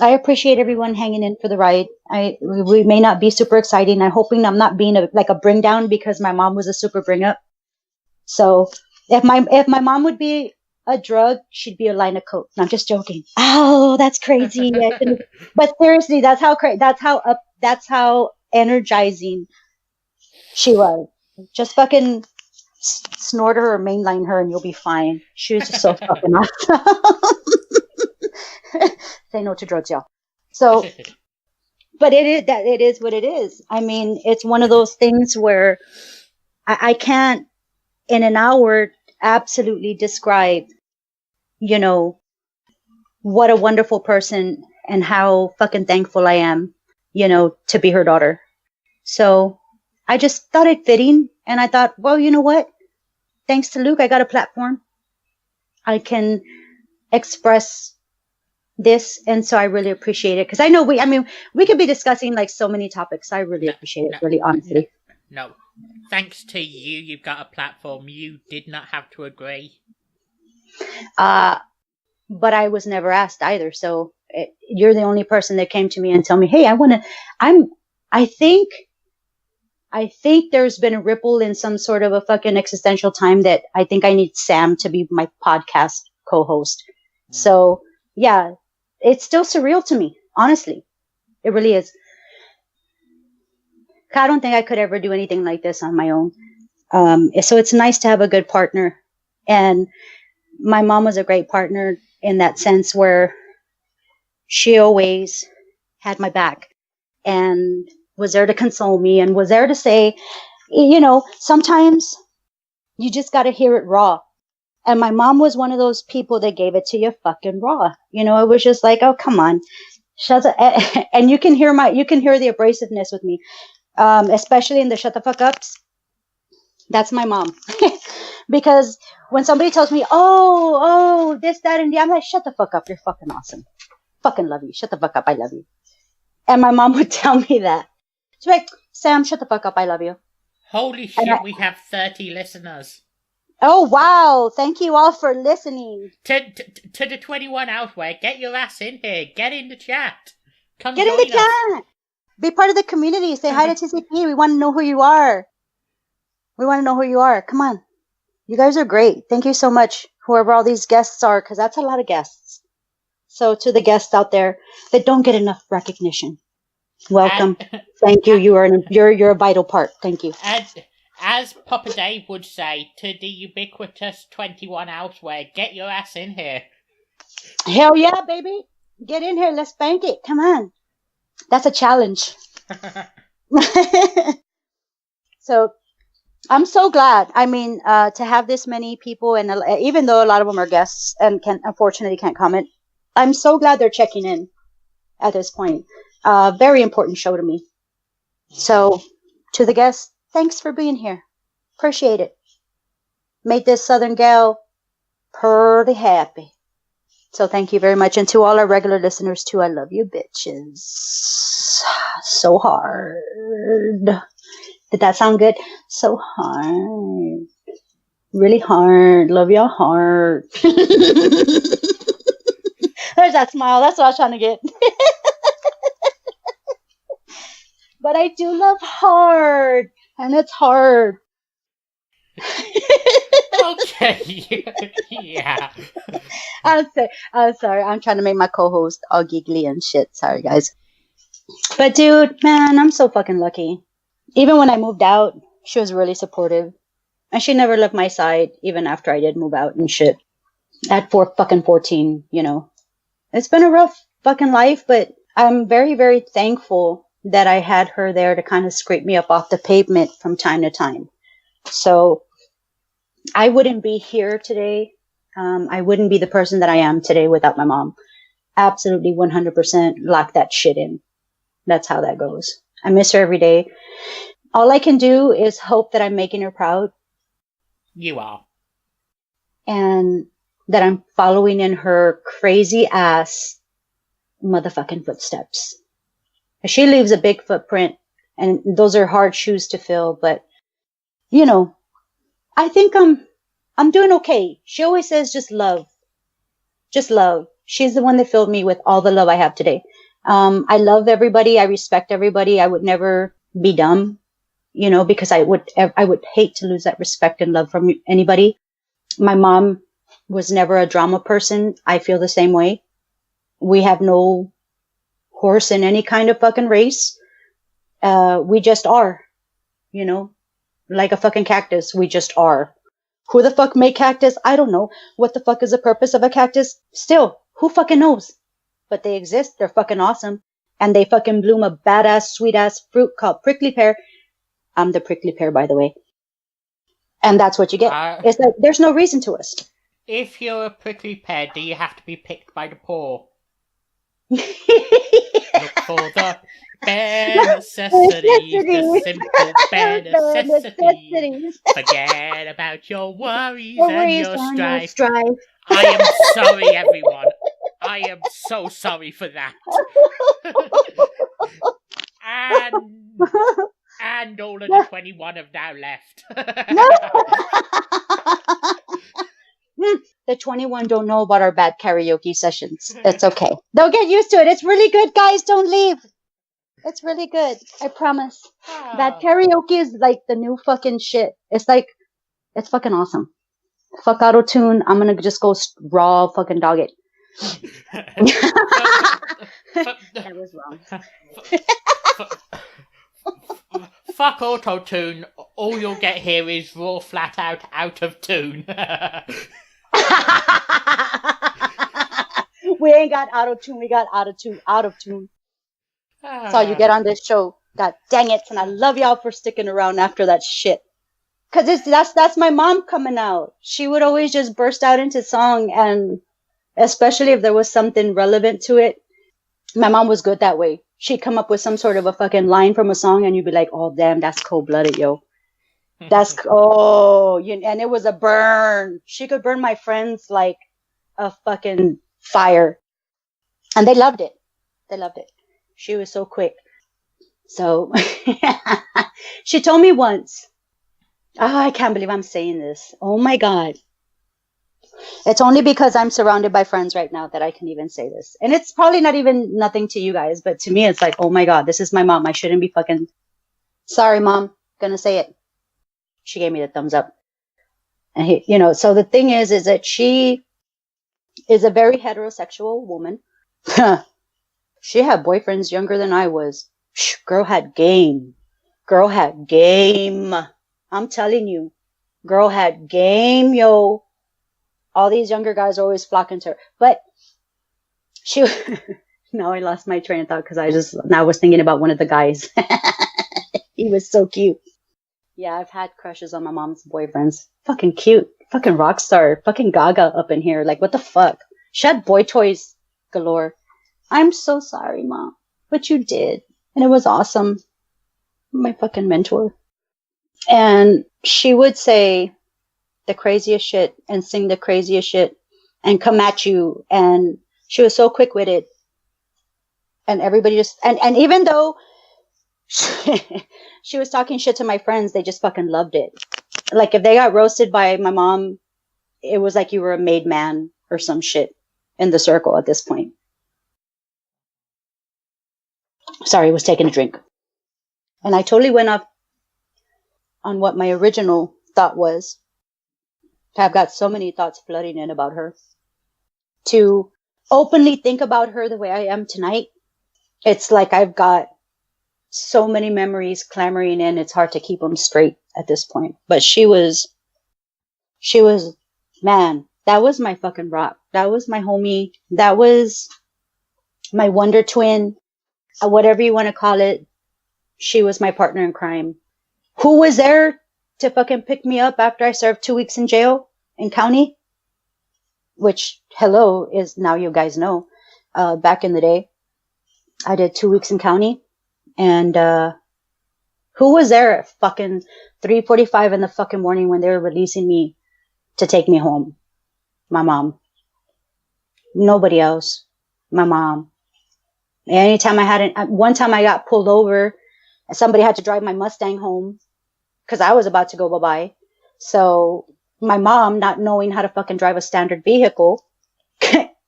I appreciate everyone hanging in for the ride. We may not be super exciting. I'm hoping I'm not being like a bring down because my mom was a super bring up. So if my mom would be a drug, she'd be a line of coke. No, I'm just joking. Oh, that's crazy. But seriously, that's how energizing she was. Just fucking snort her or mainline her, and you'll be fine. She was just so fucking awesome. Say no to drugs, y'all. So, but it is what it is. I mean, it's one of those things where I can't in an hour absolutely describe, what a wonderful person and how fucking thankful I am, to be her daughter. So I just thought it fitting. And I thought, well, you know what? Thanks to Luke, I got a platform. I can express this. And so I really appreciate it. Because I know we could be discussing like so many topics. I really appreciate it, really, honestly. No. Thanks to you, you've got a platform. You did not have to agree. But I was never asked either. So you're the only person that came to me and tell me, hey, I think there's been a ripple in some sort of a fucking existential time that I think I need Sam to be my podcast co-host. So yeah, it's still surreal to me. Honestly, it really is. I don't think I could ever do anything like this on my own. So it's nice to have a good partner. And my mom was a great partner in that sense where she always had my back and was there to console me and was there to say, sometimes you just got to hear it raw. And my mom was one of those people that gave it to you fucking raw. It was just like, oh, come on. Shut up. And you can hear the abrasiveness with me. Especially in the shut the fuck ups. That's my mom. Because when somebody tells me, oh, this, that, and the, I'm like, shut the fuck up. You're fucking awesome. Fucking love you. Shut the fuck up. I love you. And my mom would tell me that. She's like, Sam, shut the fuck up. I love you. Holy shit, we have 30 listeners. Oh, wow. Thank you all for listening. To the 21 Outway, get your ass in here. Get in the chat. Come get in the chat. Be part of the community. Say hi to TCP. We want to know who you are. Come on. You guys are great. Thank you so much, whoever all these guests are, because that's a lot of guests. So to the guests out there that don't get enough recognition, welcome. Thank you. You're a vital part. Thank you. As Papa Dave would say, to the ubiquitous 21 Outway, get your ass in here. Hell yeah, baby. Get in here. Let's spank it. Come on. That's a challenge. So I'm so glad. I mean, to have this many people, and even though a lot of them are guests and unfortunately can't comment, I'm so glad they're checking in at this point. Very important show to me. So to the guests, thanks for being here. Appreciate it. Made this Southern gal pretty happy. So thank you very much. And to all our regular listeners too, I love you bitches. So hard. Did that sound good? So hard. Really hard. Love y'all hard. There's that smile. That's what I was trying to get. But I do love hard. And it's hard. Okay. Yeah. I'm sorry. I'm trying to make my co-host all giggly and shit. Sorry, guys. But dude, man, I'm so fucking lucky. Even when I moved out, she was really supportive. And she never left my side, even after I did move out and shit. At 14, It's been a rough fucking life, but I'm very, very thankful that I had her there to kind of scrape me up off the pavement from time to time. So I wouldn't be here today. I wouldn't be the person that I am today without my mom. Absolutely 100% lock that shit in. That's how that goes. I miss her every day. All I can do is hope that I'm making her proud. You are. And that I'm following in her crazy ass motherfucking footsteps. She leaves a big footprint, and those are hard shoes to fill, but I think I'm doing okay. She always says just love. Just love. She's the one that filled me with all the love I have today. I love everybody. I respect everybody. I would never be dumb, because I would hate to lose that respect and love from anybody. My mom was never a drama person. I feel the same way. We have no horse in any kind of fucking race. We just are, like a fucking cactus. We just are. Who the fuck made cactus? I don't know. What the fuck is the purpose of a cactus? Still, who fucking knows? But they exist. They're fucking awesome. And they fucking bloom a badass, sweet ass fruit called prickly pear. I'm the prickly pear, by the way. And that's what you get. It's like, there's no reason to us. If you're a prickly pear, do you have to be picked by the paw? Look for the bare necessities, the simple bare necessities. Forget about your worries and your strife. I am sorry, everyone. I am so sorry for that. And all of the 21 have now left. The 21 don't know about our bad karaoke sessions. It's okay. They'll get used to it. It's really good, guys. Don't leave. It's really good. I promise. Bad karaoke is like the new fucking shit. It's fucking awesome. Fuck auto-tune. I'm gonna just go raw fucking dog it. That was wrong. Fuck auto-tune. All you'll get here is raw flat out of tune. We ain't got auto-tune. We got auto-tune out of tune. That's all you get on this show. God dang it. And I love y'all for sticking around after that shit. Cause that's my mom coming out. She would always just burst out into song, and especially if there was something relevant to it. My mom was good that way. She'd come up with some sort of a fucking line from a song, and you'd be like, oh damn, that's cold-blooded, yo. And it was a burn. She could burn my friends like a fucking fire. And they loved it. She was so quick. So she told me once, I can't believe I'm saying this. Oh my God. It's only because I'm surrounded by friends right now that I can even say this. And it's probably not even nothing to you guys, but to me, it's like, oh my God, this is my mom. I shouldn't be fucking sorry, mom. Gonna say it. She gave me the thumbs up. And so the thing is that she is a very heterosexual woman. She had boyfriends younger than I was. Girl had game. I'm telling you, girl had game, yo. All these younger guys are always flocking to her. But now I lost my train of thought because I was thinking about one of the guys. He was so cute. Yeah, I've had crushes on my mom's boyfriends. Fucking cute. Fucking rock star. Fucking Gaga up in here. Like, what the fuck? She had boy toys galore. I'm so sorry, Mom. But you did. And it was awesome. My fucking mentor. And she would say the craziest shit and sing the craziest shit and come at you. And she was so quick-witted. And everybody just... And even though she was talking shit to my friends, they just fucking loved it. Like, if they got roasted by my mom, it was like you were a made man or some shit in the circle at this point. Sorry, I was taking a drink. And I totally went off on what my original thought was. I've got so many thoughts flooding in about her. To openly think about her the way I am tonight, it's like I've got so many memories clamoring in. It's hard to keep them straight at this point. But she was, man, that was my fucking rock. That was my homie. That was my wonder twin. Whatever you want to call it. She was my partner in crime. Who was there to fucking pick me up after I served 2 weeks in jail in county? Which, hello, is now you guys know. Back in the day, I did 2 weeks in county. And who was there at fucking 3:45 in the fucking morning when they were releasing me to take me home? My mom. Nobody else. My mom. Anytime one time I got pulled over and somebody had to drive my Mustang home because I was about to go bye-bye. So my mom, not knowing how to fucking drive a standard vehicle,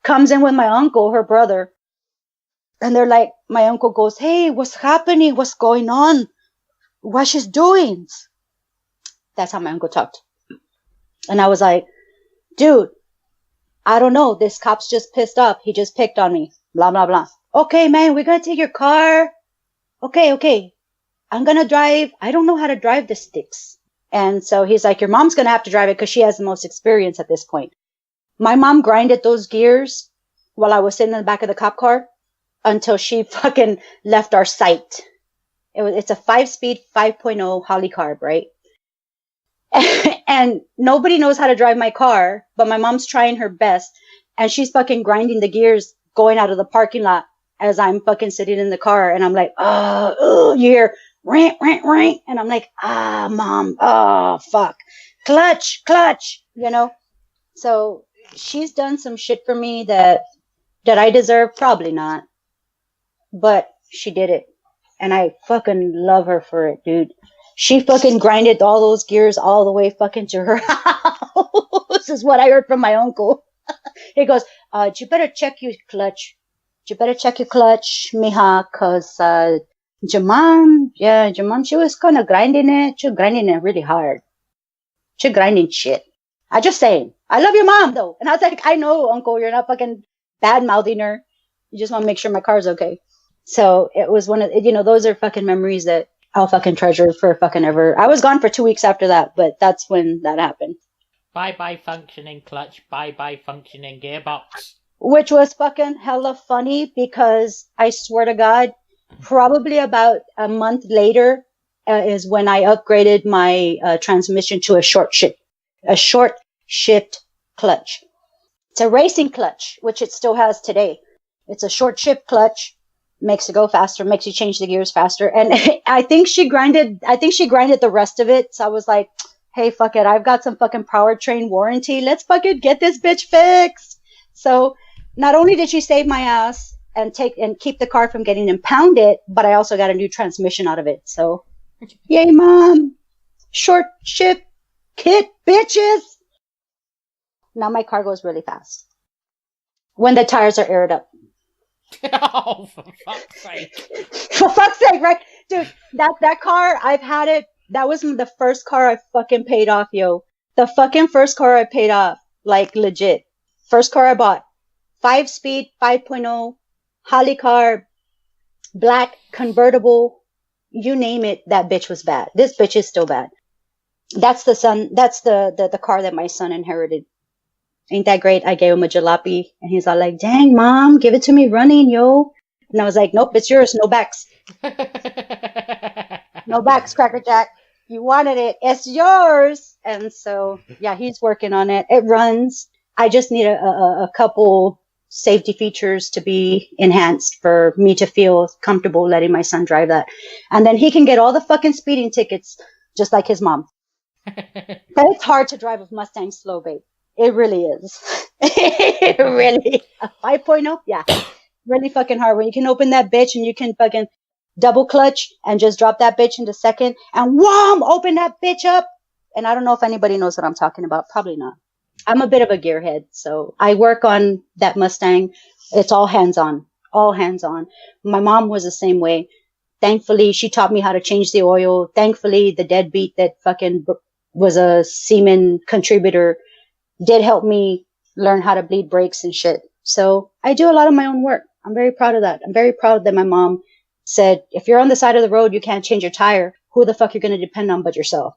comes in with my uncle, her brother. And they're like, my uncle goes, hey, what's happening? What's going on? What she's doing? That's how my uncle talked. And I was like, dude, I don't know. This cop's just pissed off. He just picked on me. Blah, blah, blah. Okay, man, we're going to take your car. Okay. I'm going to drive. I don't know how to drive the sticks. And so he's like, your mom's going to have to drive it because she has the most experience at this point. My mom grinded those gears while I was sitting in the back of the cop car until she fucking left our sight. It's a 5-speed 5.0 Holly carb, right? And nobody knows how to drive my car, but my mom's trying her best. And she's fucking grinding the gears going out of the parking lot as I'm fucking sitting in the car. And I'm like, you hear rant. And I'm like, mom, fuck. Clutch, you know? So she's done some shit for me that I deserve. Probably not. But she did it. And I fucking love her for it, dude. She fucking grinded all those gears all the way fucking to her house. This is what I heard from my uncle. He goes, you better check your clutch. You better check your clutch, mija, cause, Jaman, she was kind of grinding it. She was grinding it really hard. She grinding shit. I just saying. I love your mom, though. And I was like, I know, uncle, you're not fucking bad-mouthing her. You just want to make sure my car's okay. So it was one of, those are fucking memories that I'll fucking treasure for fucking ever. I was gone for 2 weeks after that, but that's when that happened. Bye-bye functioning clutch, bye-bye functioning gearbox. Which was fucking hella funny because I swear to God, probably about a month later is when I upgraded my transmission to a short shift clutch. It's a racing clutch, which it still has today. It's a short shift clutch. Makes it go faster, makes you change the gears faster. And I think she grinded the rest of it. So I was like, hey, fuck it. I've got some fucking powertrain warranty. Let's fucking get this bitch fixed. So not only did she save my ass and keep the car from getting impounded, but I also got a new transmission out of it. So yay, mom. Short shift kit, bitches. Now my car goes really fast when the tires are aired up. Oh, for fuck's sake. For fuck's sake, right? Dude, that car, I've had it. That was the first car I fucking paid off, yo. The fucking first car I paid off. Like, legit. First car I bought. 5-speed, 5.0, Holly carb, black, convertible. You name it, that bitch was bad. This bitch is still bad. That's the car that my son inherited. Ain't that great? I gave him a jalopy and he's all like, dang, mom, give it to me running, yo. And I was like, nope, it's yours. No backs. No backs, Cracker Jack. You wanted it. It's yours. And so, yeah, he's working on it. It runs. I just need a couple safety features to be enhanced for me to feel comfortable letting my son drive that. And then he can get all the fucking speeding tickets just like his mom. But it's hard to drive a Mustang slow, babe. It really is. It really. A 5.0? Yeah. Really fucking hard. When you can open that bitch and you can fucking double clutch and just drop that bitch into second and wham! Open that bitch up. And I don't know if anybody knows what I'm talking about. Probably not. I'm a bit of a gearhead. So I work on that Mustang. It's all hands on. All hands on. My mom was the same way. Thankfully, she taught me how to change the oil. Thankfully, the deadbeat that fucking was a semen contributor did help me learn how to bleed brakes and shit. So I do a lot of my own work. I'm very proud of that. I'm very proud that my mom said, if you're on the side of the road, you can't change your tire. Who the fuck you're going to depend on but yourself?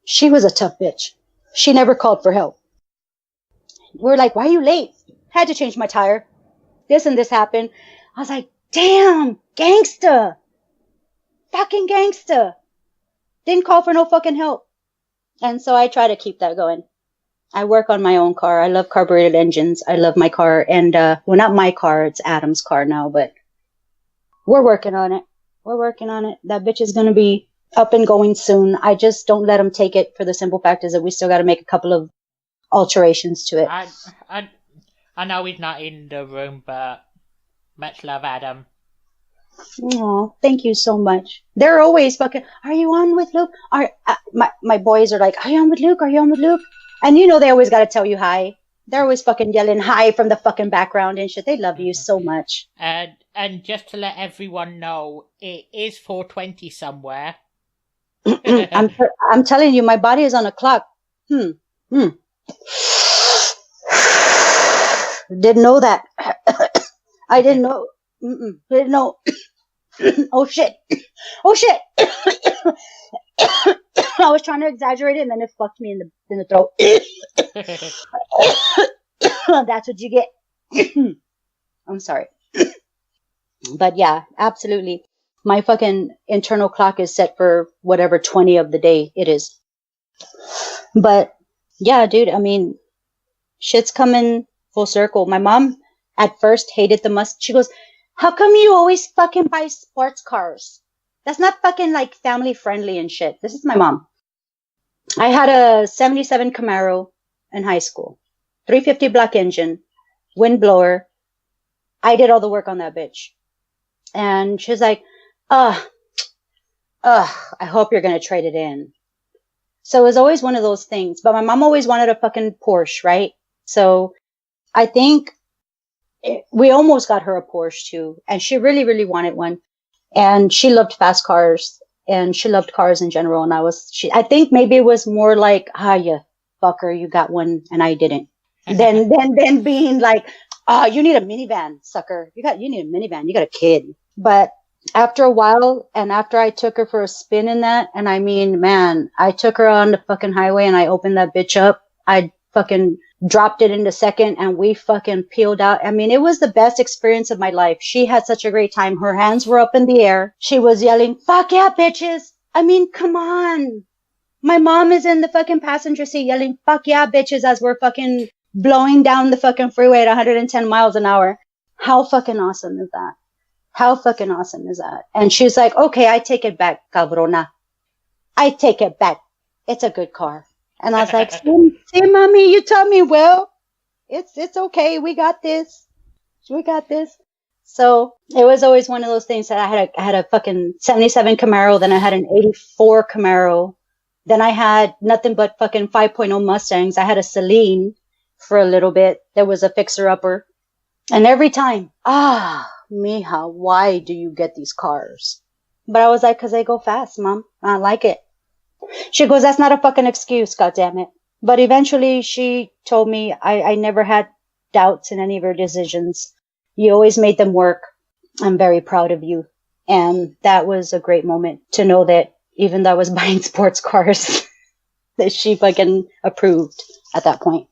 She was a tough bitch. She never called for help. We're like, why are you late? Had to change my tire. This and this happened. I was like, damn, gangsta. Fucking gangsta. Didn't call for no fucking help. And so I try to keep that going. I work on my own car. I love carbureted engines. I love my car. And, well, not my car. It's Adam's car now, but we're working on it. We're working on it. That bitch is going to be up and going soon. I just don't let him take it for the simple fact is that we still got to make a couple of alterations to it. I know he's not in the room, but much love, Adam. Oh, thank you so much. They're always fucking, are you on with Luke? My boys are like, are you on with Luke? Are you on with Luke? And they always got to tell you hi. They're always fucking yelling hi from the fucking background and shit. They love you so much. And just to let everyone know, it is 4:20 somewhere. I'm telling you, my body is on a clock. Didn't know that. I didn't know. Didn't know. Oh shit. I was trying to exaggerate it, and then it fucked me in the throat. That's what you get. I'm sorry. But yeah, absolutely. My fucking internal clock is set for whatever 20 of the day it is. But yeah, dude, I mean, shit's coming full circle. My mom at first hated the must. She goes, how come you always fucking buy sports cars? That's not fucking like family friendly and shit. This is my mom. I had a 77 Camaro in high school, 350 black engine, wind blower. I did all the work on that bitch. And she's like, I hope you're going to trade it in. So it was always one of those things. But my mom always wanted a fucking Porsche, right? So I think we almost got her a Porsche too. And she really, really wanted one. And she loved fast cars. And she loved cars in general. And I think maybe it was more like, you fucker, you got one and I didn't. Then being like, you need a minivan, sucker. You need a minivan. You got a kid. But after a while, and after I took her for a spin in that, and I mean, man, I took her on the fucking highway and I opened that bitch up. I fucking dropped it in a second and we fucking peeled out. I mean, it was the best experience of my life. She had such a great time. Her hands were up in the air. She was yelling, fuck yeah, bitches. I mean, come on. My mom is in the fucking passenger seat yelling, fuck yeah, bitches, as we're fucking blowing down the fucking freeway at 110 miles an hour. How fucking awesome is that? How fucking awesome is that? And she's like, okay, I take it back, cabrona. I take it back. It's a good car. And I was like, see, mommy, you taught me well. It's okay. We got this. We got this. So it was always one of those things that I had a fucking 77 Camaro. Then I had an 84 Camaro. Then I had nothing but fucking 5.0 Mustangs. I had a Celine for a little bit. There was a fixer-upper. And every time, mija, why do you get these cars? But I was like, because they go fast, Mom. I like it. She goes, that's not a fucking excuse, goddammit. But eventually she told me I never had doubts in any of her decisions. You always made them work. I'm very proud of you. And that was a great moment to know that even though I was buying sports cars, that she fucking approved at that point.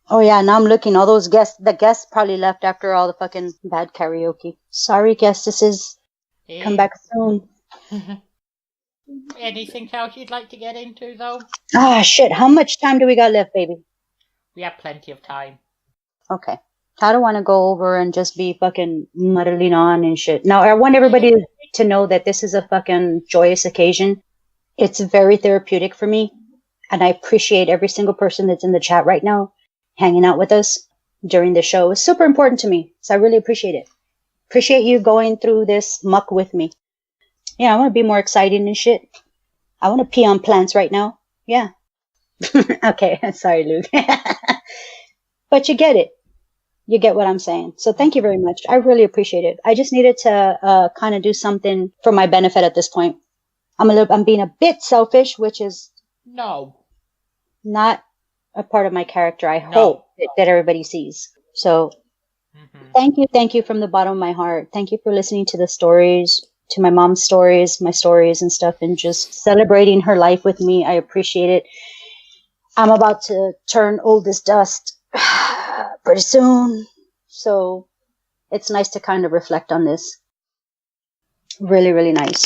Oh yeah, now I'm looking. All those guests, the guests probably left after all the fucking bad karaoke. Sorry, guestesses. Come back soon. Anything else you'd like to get into, though? Shit. How much time do we got left, baby? We have plenty of time. Okay. I don't want to go over and just be fucking muddling on and shit. Now, I want everybody to know that this is a fucking joyous occasion. It's very therapeutic for me. And I appreciate every single person that's in the chat right now, hanging out with us during the show. It's super important to me. So I really appreciate it. Appreciate you going through this muck with me. Yeah, I want to be more exciting and shit. I want to pee on plants right now. Yeah. Okay. Sorry, Luke. But you get it. You get what I'm saying. So thank you very much. I really appreciate it. I just needed to kind of do something for my benefit at this point. I'm being a bit selfish, which is not a part of my character. I hope that everybody sees. So thank you from the bottom of my heart. Thank you for listening to the stories, to my mom's stories, my stories and stuff, and just celebrating her life with me. I appreciate it. I'm about to turn old as dust pretty soon. So it's nice to kind of reflect on this. Really, really nice.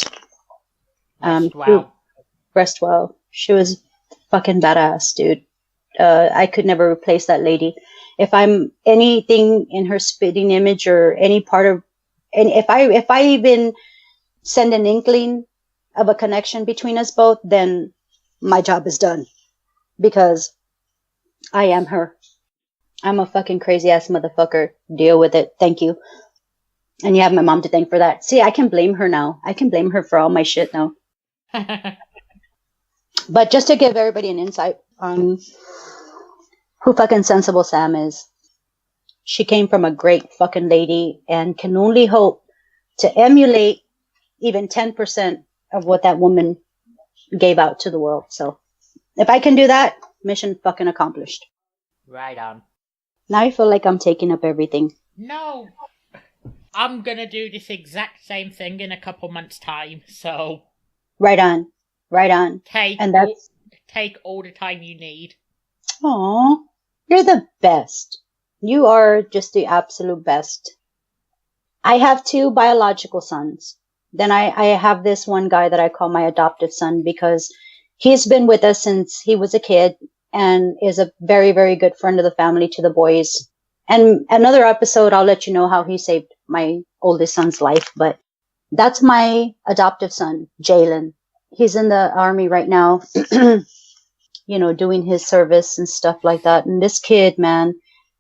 Rest well. She was fucking badass, dude. I could never replace that lady. If I'm anything in her spitting image or any part of, and if I even send an inkling of a connection between us both, then my job is done. Because I am her. I'm a fucking crazy ass motherfucker. Deal with it. Thank you. And you have my mom to thank for that. See, I can blame her now. I can blame her for all my shit now. But just to give everybody an insight on who fucking Sensible Sam is. She came from a great fucking lady and can only hope to emulate even 10% of what that woman gave out to the world. So if I can do that, mission fucking accomplished. Right on. Now I feel like I'm taking up everything. No. I'm gonna do this exact same thing in a couple months' time, so... Right on. Right on. Take all the time you need. Aw, you're the best. You are just the absolute best. I have 2 biological sons. Then I have this one guy that I call my adoptive son because he's been with us since he was a kid and is a very, very good friend of the family to the boys. And another episode, I'll let you know how he saved my oldest son's life. But that's my adoptive son, Jalen. He's in the army right now, you know, doing his service and stuff like that. And this kid, man,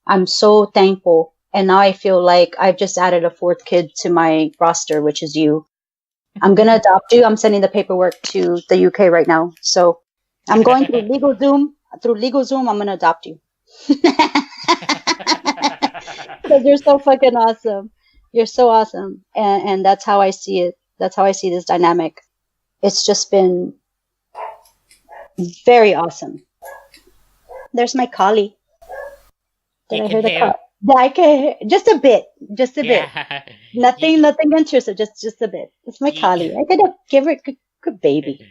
I'm so thankful. And now I feel like I've just added a 4th kid to my roster, which is you. I'm going to adopt you. I'm sending the paperwork to the UK right now. So I'm going through legal Zoom. Through legal Zoom, I'm going to adopt you. Because you're so fucking awesome. You're so awesome. And that's how I see it. That's how I see this dynamic. It's just been very awesome. There's my collie. Did I hear the call? Yeah, I can hear just a bit. Nothing intrusive, just a bit. It's my collie. I could give her a good baby.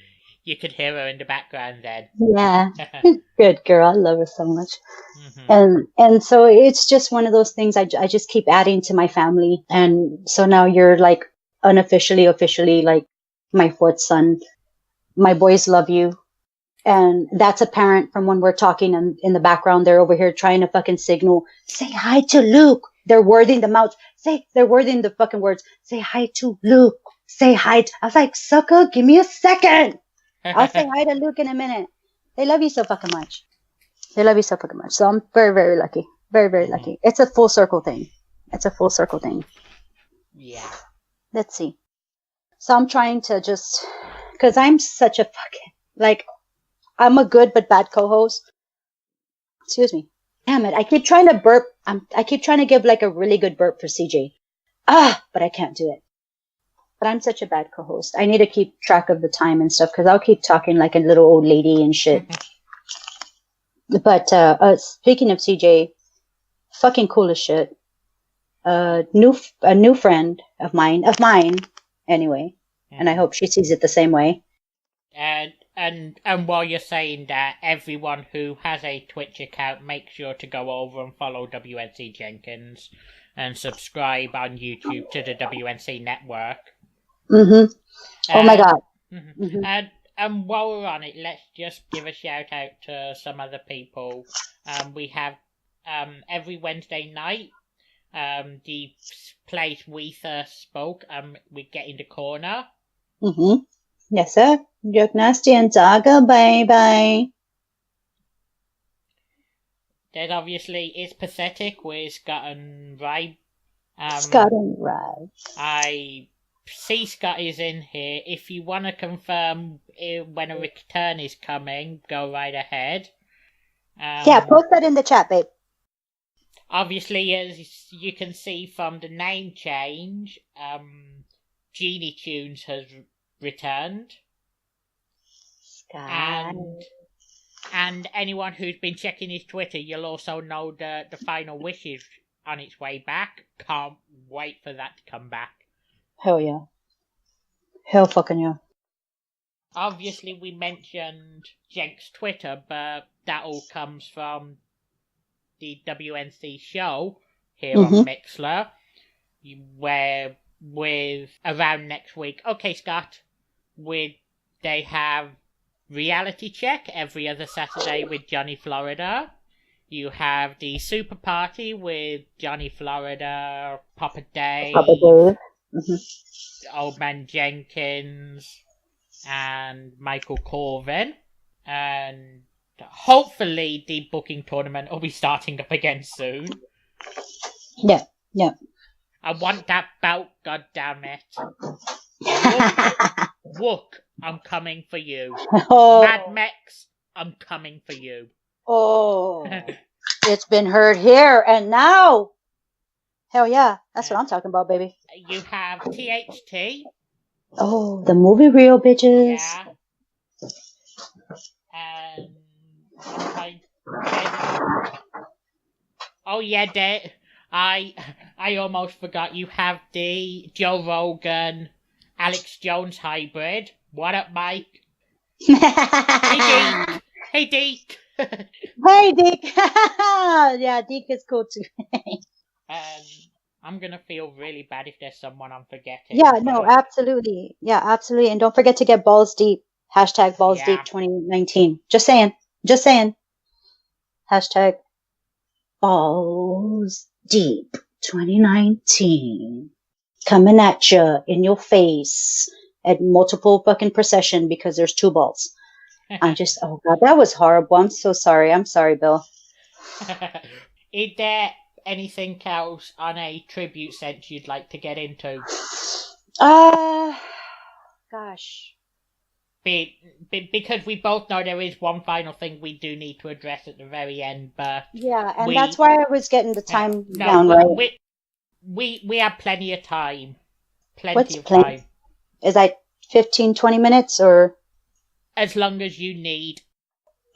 You could hear her in the background then. Yeah. Good girl. I love her so much. Mm-hmm. And so it's just one of those things I just keep adding to my family. And so now you're like officially like my 4th son. My boys love you. And that's apparent from when we're talking in the background. They're over here trying to fucking signal. Say hi to Luke. They're wording the mouth. They're wording the fucking words. Say hi to Luke. Say hi. I was like, sucker, give me a second. I'll say hi to Luke in a minute. They love you so fucking much. So I'm very, very lucky. Very, very lucky. It's a full circle thing. Yeah. Let's see. So I'm trying to just, because I'm such a fucking, like, I'm a good but bad co-host. Excuse me. Damn it. I keep trying to burp. I keep trying to give like a really good burp for CJ. But I can't do it. But I'm such a bad co-host. I need to keep track of the time and stuff because I'll keep talking like a little old lady and shit. But speaking of CJ, fucking cool as shit. A new friend of mine anyway. And I hope she sees it the same way. And while you're saying that, everyone who has a Twitch account, make sure to go over and follow WNC Jenkins and subscribe on YouTube to the WNC network. Mm-hmm. Oh my God. Mm-hmm. And while we're on it, let's just give a shout out to some other people. We have every Wednesday night, the place Weether spoke. We get in the corner. Mm-hmm. Yes, sir. Joke nasty and Zaga, bye. Then obviously it's pathetic with Scott and Rai. I see Scott is in here. If you want to confirm when a return is coming, go right ahead. Yeah, post that in the chat, babe. Obviously, as you can see from the name change, Genie Tunes has returned. Scott. And anyone who's been checking his Twitter, you'll also know the final wish is on its way back. Can't wait for that to come back. Hell yeah. Hell fucking yeah. Obviously, we mentioned Jenk's Twitter, but that all comes from the WNC show here on Mixler, where with around next week. Okay, Scott, they have Reality Check every other Saturday with Johnny Florida. You have the Super Party with Johnny Florida, Papa Dave, Old Man Jenkins, and Michael Corvin. And hopefully the booking tournament will be starting up again soon. Yeah. I want that belt, goddammit. Wook, I'm coming for you. Oh. Mad Mex, I'm coming for you. Oh. It's been heard here and now. Hell yeah. That's what I'm talking about, baby. You have THT. Oh, the movie reel, bitches. Yeah. Oh yeah, I almost forgot. You have the Joe Rogan, Alex Jones hybrid. What up, Mike? Hey, Deke. Hey, Deke. Yeah, Deke is cool too. I'm gonna feel really bad if there's someone I'm forgetting. Yeah, no, absolutely. Yeah, absolutely. And don't forget to get balls deep. Hashtag balls deep 2019. Just saying. Just saying. Hashtag balls deep 2019. Coming at you in your face at multiple fucking procession because there's 2 balls. Oh God, that was horrible. I'm so sorry. I'm sorry, Bill. Is there anything else on a tribute sense you'd like to get into? Gosh. Because we both know there is one final thing we do need to address at the very end, but yeah, and that's why I was getting the time down right. We have plenty of time. Plenty of time. Is that 15, 20 minutes or? As long as you need.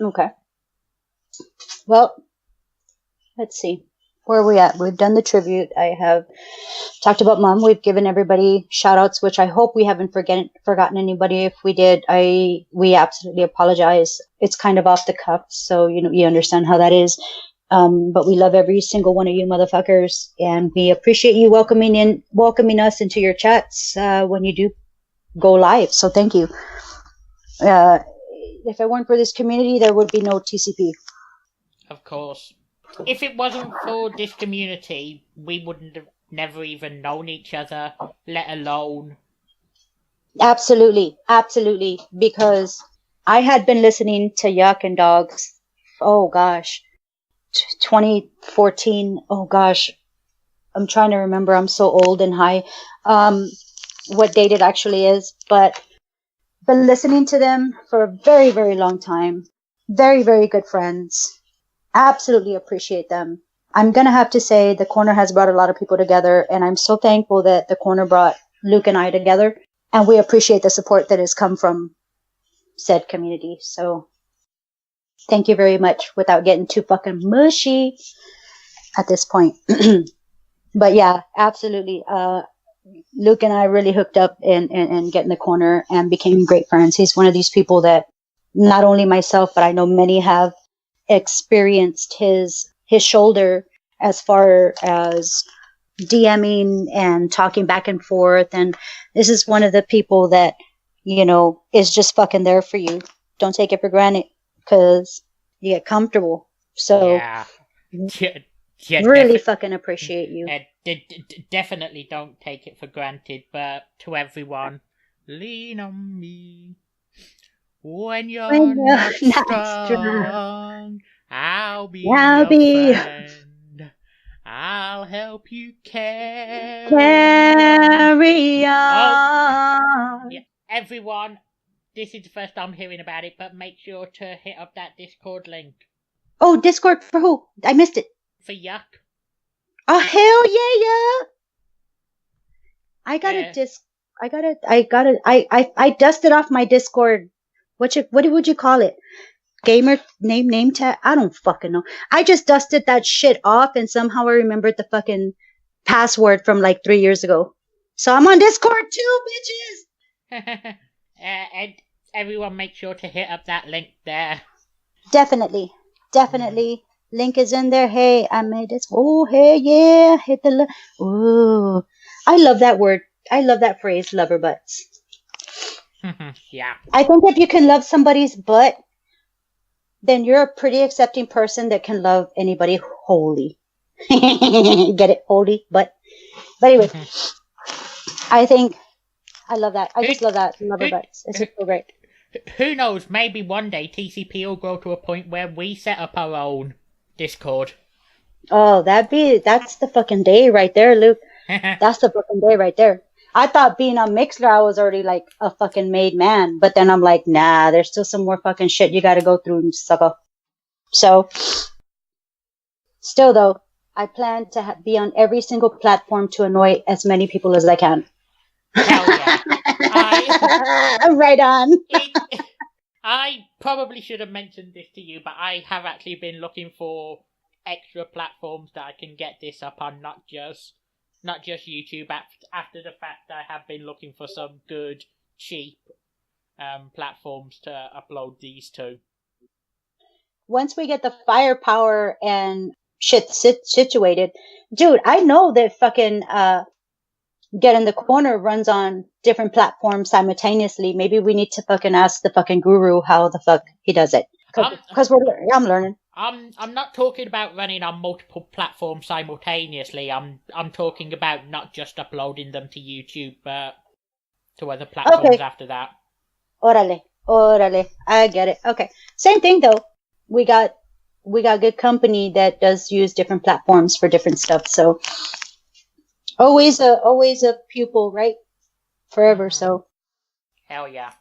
Okay. Well, let's see. Where are we at? We've done the tribute. I have talked about Mom. We've given everybody shout outs, which I hope we haven't forgotten anybody. If we did, we absolutely apologize. It's kind of off the cuff, so you understand how that is. But we love every single one of you motherfuckers, and we appreciate you welcoming us into your chats when you do go live. So thank you. If it weren't for this community, there would be no TCP. Of course. If it wasn't for this community, we wouldn't have never even known each other, let alone. Absolutely. Absolutely. Because I had been listening to Yuck and Dogs, oh gosh, 2014. Oh gosh. I'm trying to remember. I'm so old and high. What date it actually is, but been listening to them for a very, very long time. Very, very good friends. Absolutely appreciate them. I'm going to have to say the Corner has brought a lot of people together, and I'm so thankful that the Corner brought Luke and I together, and we appreciate the support that has come from said community. So thank you very much without getting too fucking mushy at this point. But yeah, absolutely. Luke and I really hooked up in getting the Corner and became great friends. He's one of these people that not only myself, but I know many have experienced his shoulder as far as DMing and talking back and forth. And this is one of the people that, is just fucking there for you. Don't take it for granted because you get comfortable. So really fucking appreciate you. Definitely don't take it for granted, but to everyone, lean on me. When you're not strong, I'll be your friend. I'll help you carry on. Yeah, everyone, this is the first time I'm hearing about it, but make sure to hit up that Discord link. Oh, Discord for who? I missed it. For Yuck. Oh, hell yeah! I dusted off my Discord. What would you call it? Gamer name tag? I don't fucking know. I just dusted that shit off and somehow I remembered the fucking password from like 3 years ago. So I'm on Discord too, bitches! And everyone make sure to hit up that link there. Definitely. Link is in there. Hey, I made this. Oh, hey, yeah. Hit the ooh. I love that word. I love that phrase, lover butts. Yeah. I think if you can love somebody's butt, then you're a pretty accepting person that can love anybody wholly. Get it? Wholly, but anyway, I think I love that. I just love that. Lover butts. It's just so great. Who knows? Maybe one day TCP will grow to a point where we set up our own Discord. Oh, that's the fucking day right there, Luke. That's the fucking day right there. I thought being on Mixler, I was already like a fucking made man. But then I'm like, nah, there's still some more fucking shit you gotta go through, sucker. So, Still, though, I plan to be on every single platform to annoy as many people as I can. Hell yeah. Right on. I probably should have mentioned this to you, but I have actually been looking for extra platforms that I can get this up on, not just YouTube. After the fact, I have been looking for some good, cheap platforms to upload these to. Once we get the firepower and shit situated, dude, I know that fucking Get in the Corner runs on different platforms simultaneously. Maybe we need to fucking ask the fucking guru how the fuck he does it. Because I'm learning. I'm not talking about running on multiple platforms simultaneously. I'm talking about not just uploading them to YouTube, but to other platforms after that. Orale. I get it. Okay. Same thing though. We got good company that does use different platforms for different stuff. So always a pupil, right? Forever. So hell yeah.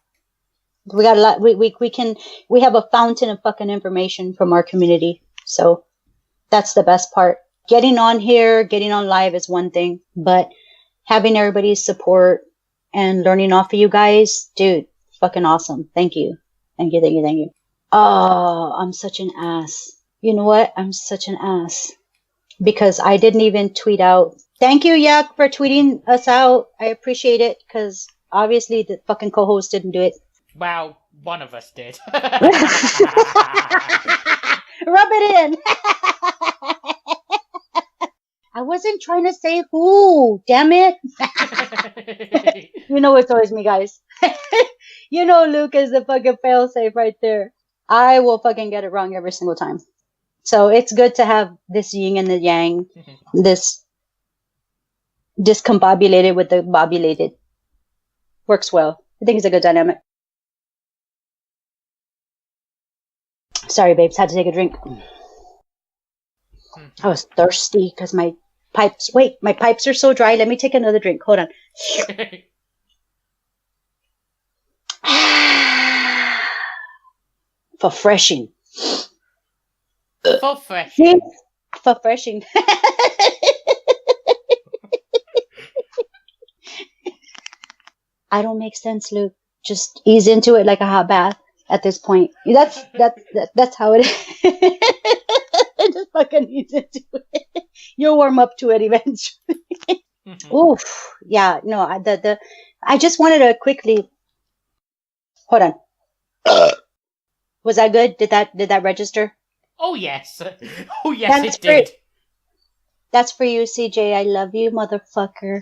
We got a lot. We have a fountain of fucking information from our community. So that's the best part. Getting on here, getting on live is one thing, but having everybody's support and learning off of you guys, dude, fucking awesome. Thank you. Oh, I'm such an ass. You know what? I'm such an ass because I didn't even tweet out. Thank you, Yak, for tweeting us out. I appreciate it because obviously the fucking co-host didn't do it. Well, one of us did. Rub it in. I wasn't trying to say who. Damn it. You know it's always me, guys. You know Luke is the fucking failsafe right there. I will fucking get it wrong every single time. So it's good to have this yin and the yang. This discombobulated with the bobulated. Works well. I think it's a good dynamic. Sorry, babes. Had to take a drink. I was thirsty because my pipes... Wait, my pipes are so dry. Let me take another drink. Hold on. Refreshing. Refreshing. I don't make sense, Luke. Just ease into it like a hot bath at this point. That's how it is. Just fucking ease into it. You'll warm up to it eventually. Oof. Yeah, no, I just wanted to quickly... Hold on. Was that good? Did that register? Oh yes. Oh yes, it did. That's for you, CJ. I love you, motherfucker.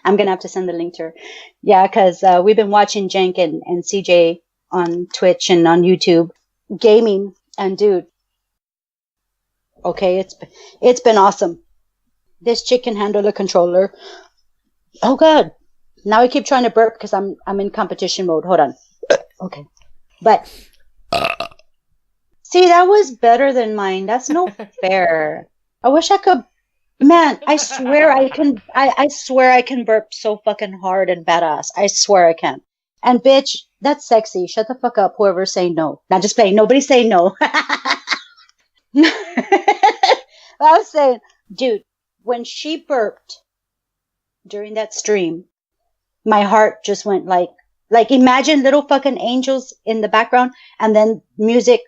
I'm gonna have to send the link to her. Yeah, because we've been watching Jenk and CJ on Twitch and on YouTube gaming, and dude, okay, it's been awesome. This chick can handle a controller. Oh god, now I keep trying to burp because I'm in competition mode. Hold on. Okay, but see, that was better than mine. That's no fair. I wish I could. Man, I swear I can. I swear I can burp so fucking hard and badass. I swear I can. And bitch, that's sexy. Shut the fuck up. Whoever's saying no. Not just playing. Nobody's saying no. I was saying, dude, when she burped during that stream, my heart just went like imagine little fucking angels in the background and then music.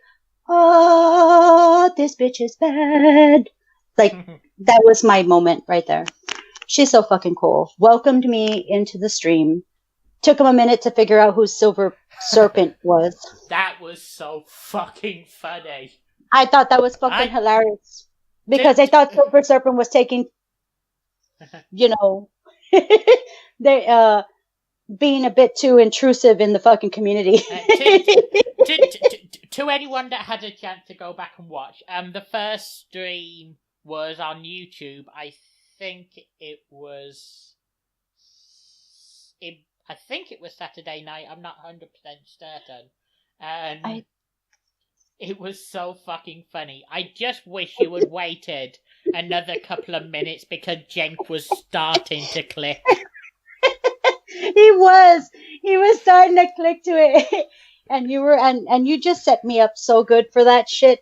Oh, this bitch is bad. Like, that was my moment right there. She's so fucking cool. Welcomed me into the stream. Took him a minute to figure out who Silver Serpent was. That was so fucking funny. I thought that was fucking hilarious. Because I thought Silver Serpent was taking, they, being a bit too intrusive in the fucking community. To anyone that had a chance to go back and watch, the first stream was on YouTube. I think it was Saturday night. I'm not 100% certain. And it was so fucking funny. I just wish you had waited another couple of minutes because Jenk was starting to click. He was starting to click to it. And you were, and you just set me up so good for that shit.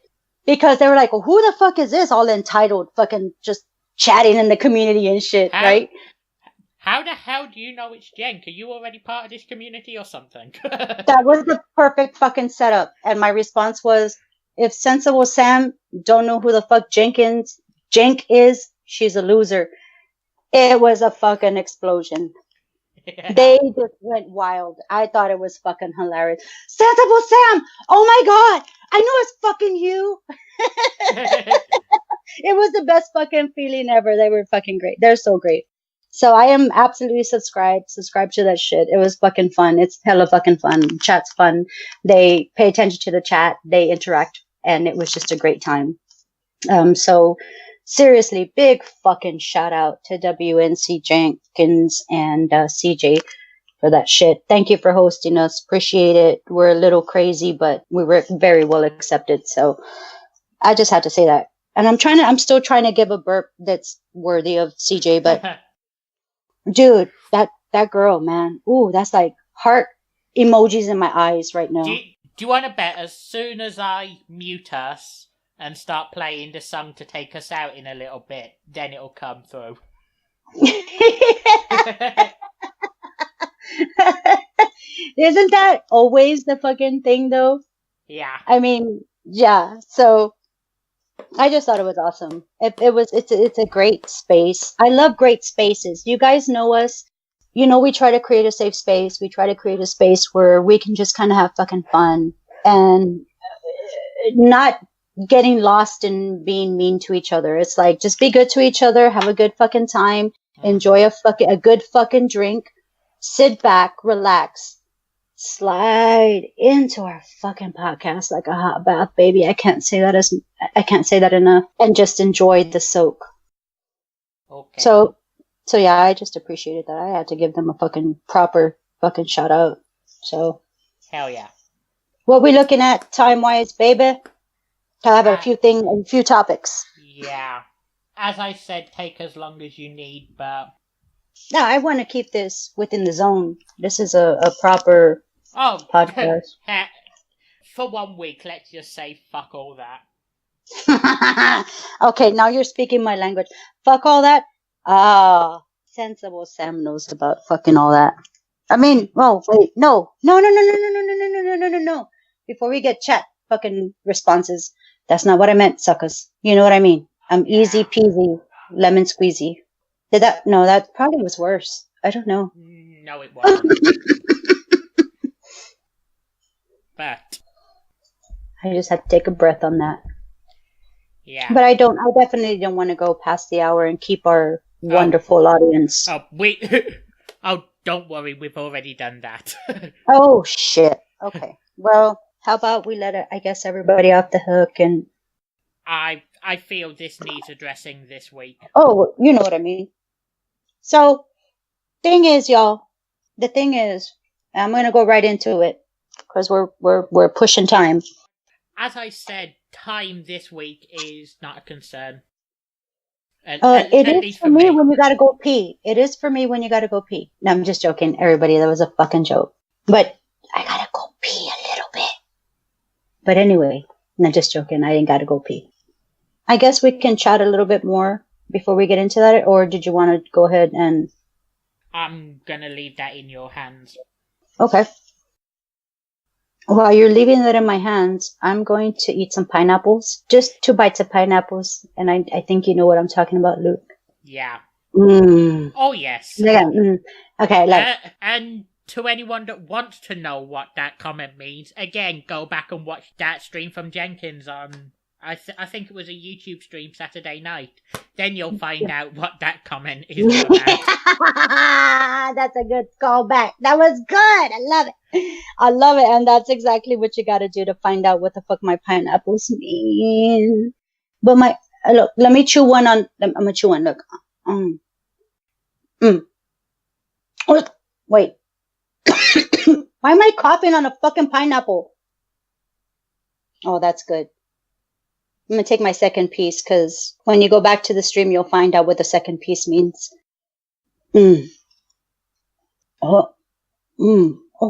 because they were like, well, who the fuck is this? All entitled, fucking just chatting in the community and shit, right? How the hell do you know it's Jenk? Are you already part of this community or something? That was the perfect fucking setup. And my response was, if Sensible Sam don't know who the fuck Jenk is, she's a loser. It was a fucking explosion. Yeah. They just went wild. I thought it was fucking hilarious. Sensible Sam! Oh my god! I know it's fucking you! It was the best fucking feeling ever. They were fucking great. They're so great. So I am absolutely subscribed to that shit. It was fucking fun. It's hella fucking fun. Chat's fun. They pay attention to the chat. They interact. And it was just a great time. So seriously, big fucking shout out to WNC Jenkins and CJ for that shit. Thank you for hosting us. Appreciate it. We're a little crazy, but we were very well accepted. So I just had to say that. And I'm still trying to give a burp that's worthy of CJ, but dude, that girl, man. Ooh, that's like heart emojis in my eyes right now. Do you want to bet as soon as I mute us and start playing the song to take us out in a little bit, then it'll come through? Isn't that always the fucking thing, though? Yeah. I mean, yeah. So I just thought it was awesome. It's a great space. I love great spaces. You guys know us. You know, we try to create a safe space. We try to create a space where we can just kind of have fucking fun and not getting lost in being mean to each other. It's like, just be good to each other. Have a good fucking time. Enjoy a good fucking drink. Sit back, relax. Slide into our fucking podcast like a hot bath, baby. I can't say that enough. And just enjoy the soak. Okay. So yeah, I just appreciated that. I had to give them a fucking proper fucking shout out. So hell yeah. What we looking at time wise, baby? I have a few topics. Yeah. As I said, take as long as you need, but no, I want to keep this within the zone. This is a proper podcast. For 1 week, let's just say fuck all that. Okay, now you're speaking my language. Fuck all that? Sensible Sam knows about fucking all that. I mean, oh, wait, no. Before we get chat fucking responses, that's not what I meant, suckers. You know what I mean? I'm easy peasy, lemon squeezy. No, that probably was worse. I don't know. No, it wasn't. But I just had to take a breath on that. Yeah. But I definitely don't want to go past the hour and keep our wonderful audience. Oh, don't worry, we've already done that. Oh, shit. Okay. Well, how about we let everybody off the hook and... I feel this needs addressing this week. Oh, you know what I mean. So, y'all, the thing is, I'm going to go right into it because we're pushing time. As I said, time this week is not a concern. It is for me when you got to go pee. It is for me when you got to go pee. No, I'm just joking. Everybody, that was a fucking joke. But I got to go pee a little bit. But anyway, no, just joking. I ain't got to go pee. I guess we can chat a little bit more before we get into that, or did you want to go ahead and... I'm going to leave that in your hands. Okay. While you're leaving that in my hands, I'm going to eat some pineapples. Just 2 bites of pineapples, and I think you know what I'm talking about, Luke. Yeah. Mm. Oh, yes. Yeah. Mm. Okay, and to anyone that wants to know what that comment means, again, go back and watch that stream from Jenkins on... I think it was a YouTube stream Saturday night. Then you'll find out what that comment is about. That's a good callback. That was good. I love it. And that's exactly what you got to do to find out what the fuck my pineapples mean. But look, let me chew one on. I'm gonna chew one. Look. Oh, wait. Why am I coughing on a fucking pineapple? Oh, that's good. I'm going to take my second piece because when you go back to the stream, you'll find out what the second piece means. Oh,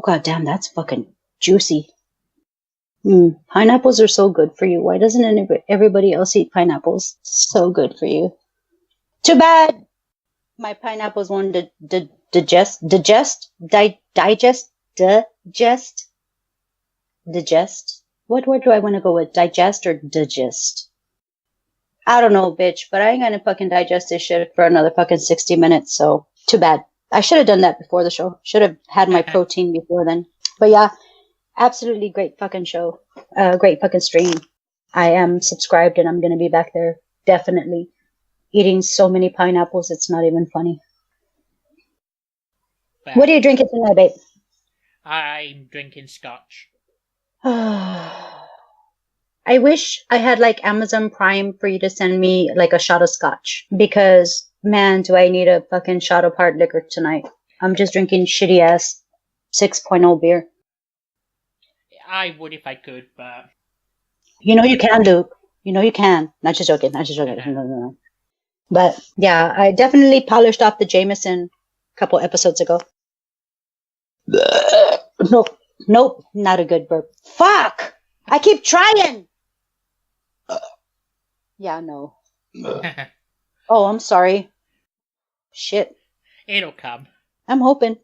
god damn, that's fucking juicy. Pineapples are so good for you. Why doesn't everybody else eat pineapples? So good for you. Too bad my pineapples won't digest. What word do I want to go with? Digest or digest? I don't know, bitch, but I ain't gonna fucking digest this shit for another fucking 60 minutes, so too bad. I should have done that before the show. Should have had my protein before then. But yeah, absolutely great fucking show. Great fucking stream. I am subscribed and I'm gonna be back there. Definitely. Eating so many pineapples, it's not even funny. But what are you drinking tonight, babe? I'm drinking scotch. I wish I had like Amazon Prime for you to send me like a shot of scotch. Because, man, do I need a fucking shot of hard liquor tonight. I'm just drinking shitty ass 6.0 beer. I would if I could, but... You know you can, Luke. You know you can. Not just joking. No. But, yeah, I definitely polished off the Jameson a couple episodes ago. Nope. Not a good burp. Fuck! I keep trying! Yeah, no. Oh, I'm sorry. Shit. It'll come. I'm hoping.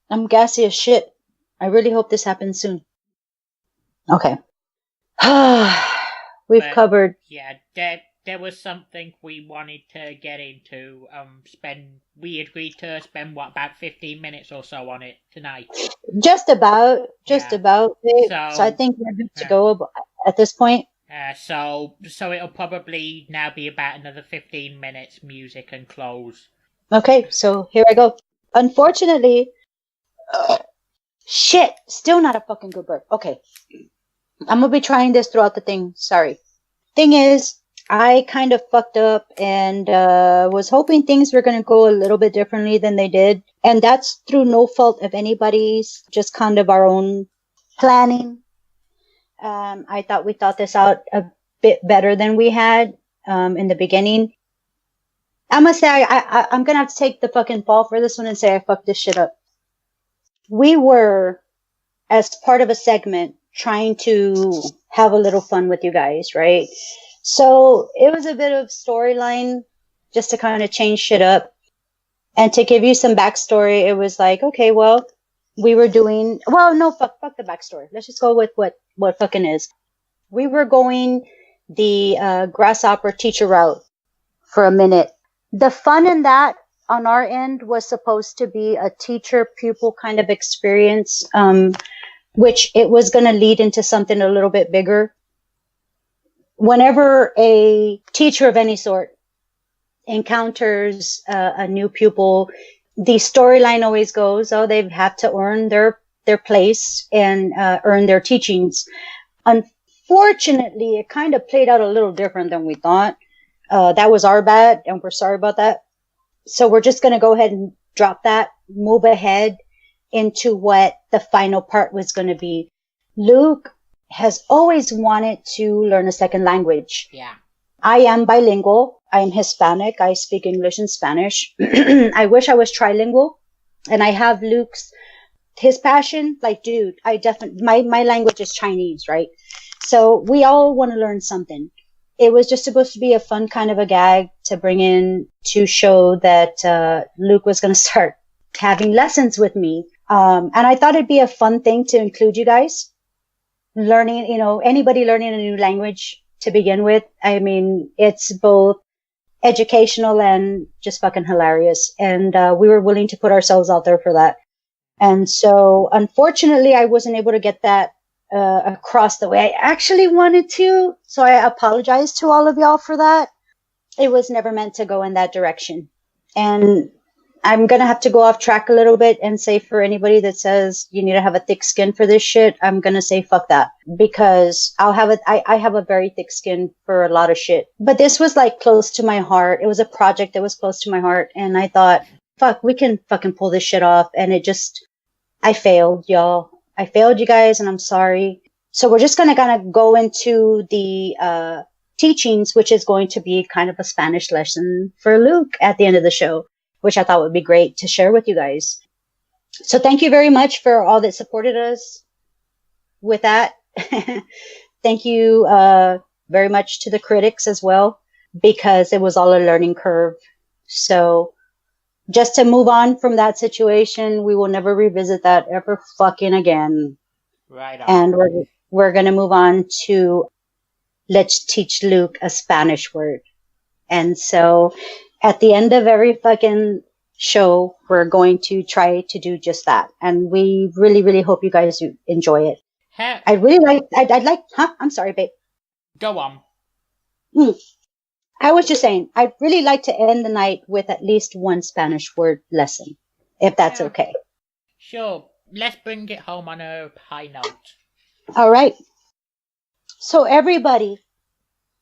I'm gassy as shit. I really hope this happens soon. Okay. We've covered... Yeah, there was something we wanted to get into. We agreed to spend, about 15 minutes or so on it tonight? Just about. So I think we're good to go at this point. So it'll probably now be about another 15 minutes, music and close. Okay, so here I go. Unfortunately, shit, still not a fucking good burp. Okay, I'm gonna be trying this throughout the thing. Sorry. Thing is, I kind of fucked up and was hoping things were gonna go a little bit differently than they did, and that's through no fault of anybody's, just kind of our own planning. I thought we thought this out a bit better than we had in the beginning. I'm gonna say I'm gonna have to take the fucking fall for this one and say I fucked this shit up. We were, as part of a segment, trying to have a little fun with you guys, right? So it was a bit of storyline just to kind of change shit up. And to give you some backstory, it was like, okay, well, we were doing, well, no, fuck the backstory. Let's just go with what fucking is. We were going the grasshopper teacher route for a minute. The fun in that on our end was supposed to be a teacher-pupil kind of experience, which it was going to lead into something a little bit bigger. Whenever a teacher of any sort encounters a new pupil, the storyline always goes, oh, they have to earn their place and earn their teachings. Unfortunately, it kind of played out a little different than we thought. That was our bad, and we're sorry about that. So we're just going to go ahead and drop that, move ahead into what the final part was going to be. Luke has always wanted to learn a second language. Yeah. I am bilingual. I am Hispanic. I speak English and Spanish. I wish I was trilingual. And I have his passion. Like, dude, my language is Chinese, right? So we all want to learn something. It was just supposed to be a fun kind of a gag to bring in to show that Luke was going to start having lessons with me. And I thought it'd be a fun thing to include you guys. Learning, anybody learning a new language to begin with. I mean, it's both educational and just fucking hilarious. And we were willing to put ourselves out there for that. And so, unfortunately, I wasn't able to get that across the way I actually wanted to. So I apologize to all of y'all for that. It was never meant to go in that direction. And I'm going to have to go off track a little bit and say, for anybody that says you need to have a thick skin for this shit, I'm going to say fuck that, because I have a very thick skin for a lot of shit. But this was like close to my heart. It was a project that was close to my heart. And I thought, fuck, we can fucking pull this shit off. And I failed, y'all. I failed you guys, and I'm sorry. So we're just going to kind of go into the teachings, which is going to be kind of a Spanish lesson for Luke at the end of the show, which I thought would be great to share with you guys. So thank you very much for all that supported us with that. Thank you very much to the critics as well, because it was all a learning curve. So just to move on from that situation, we will never revisit that ever fucking again. Right on. And we're going to move on to let's teach Luke a Spanish word. And so at the end of every fucking show, we're going to try to do just that. And we really, really hope you guys enjoy it. I'd like, I'm sorry, babe. Go on. I was just saying, I'd really like to end the night with at least one Spanish word lesson, if that's okay. Sure. Let's bring it home on a high note. All right. So everybody,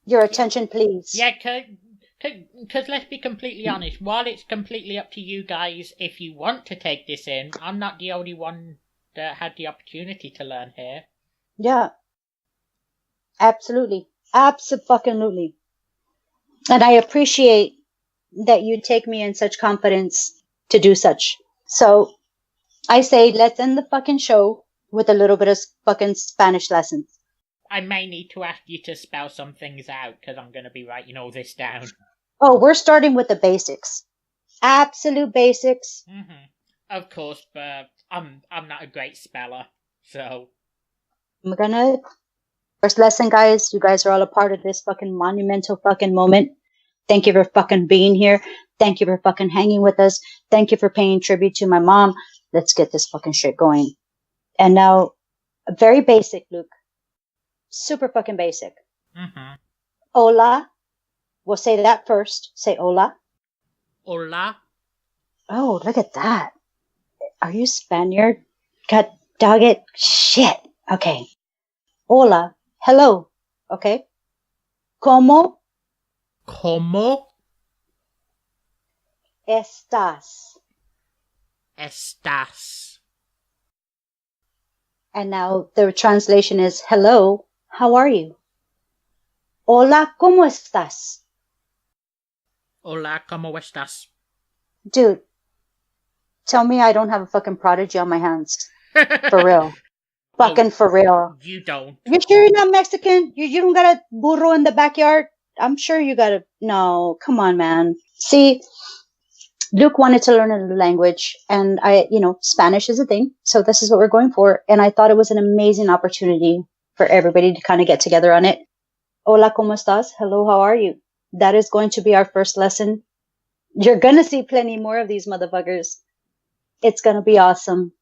your attention, please. Yeah, because let's be completely honest, while it's completely up to you guys if you want to take this in, I'm not the only one that had the opportunity to learn here. Yeah. Absolutely. Abso-fucking-lutely. And I appreciate that you take me in such confidence to do such. So I say, let's end the fucking show with a little bit of fucking Spanish lessons. I may need to ask you to spell some things out because I'm going to be writing all this down. Oh, we're starting with the basics. Absolute basics. Mm-hmm. Of course, but I'm not a great speller, so... First lesson, guys. You guys are all a part of this fucking monumental fucking moment. Thank you for fucking being here. Thank you for fucking hanging with us. Thank you for paying tribute to my mom. Let's get this fucking shit going. And now, very basic, Luke. Super fucking basic. Mm-hmm. Hola. We'll say that first. Say hola. Hola. Oh, look at that. Are you Spaniard? God dog it. Shit. Okay. Hola. Hello. Okay. ¿Cómo estás? Estás. And now the translation is, hello, how are you? Hola, ¿cómo estás? Hola, ¿cómo estás? Dude, tell me I don't have a fucking prodigy on my hands. For real. Fucking for real. You don't. You sure you're not Mexican? You don't got a burro in the backyard? I'm sure you got a... No, come on, man. See, Luke wanted to learn a new language, and Spanish is a thing, so this is what we're going for. And I thought it was an amazing opportunity for everybody to kind of get together on it. Hola, ¿cómo estás? Hello, how are you? That is going to be our first lesson. You're going to see plenty more of these motherfuckers. It's going to be awesome.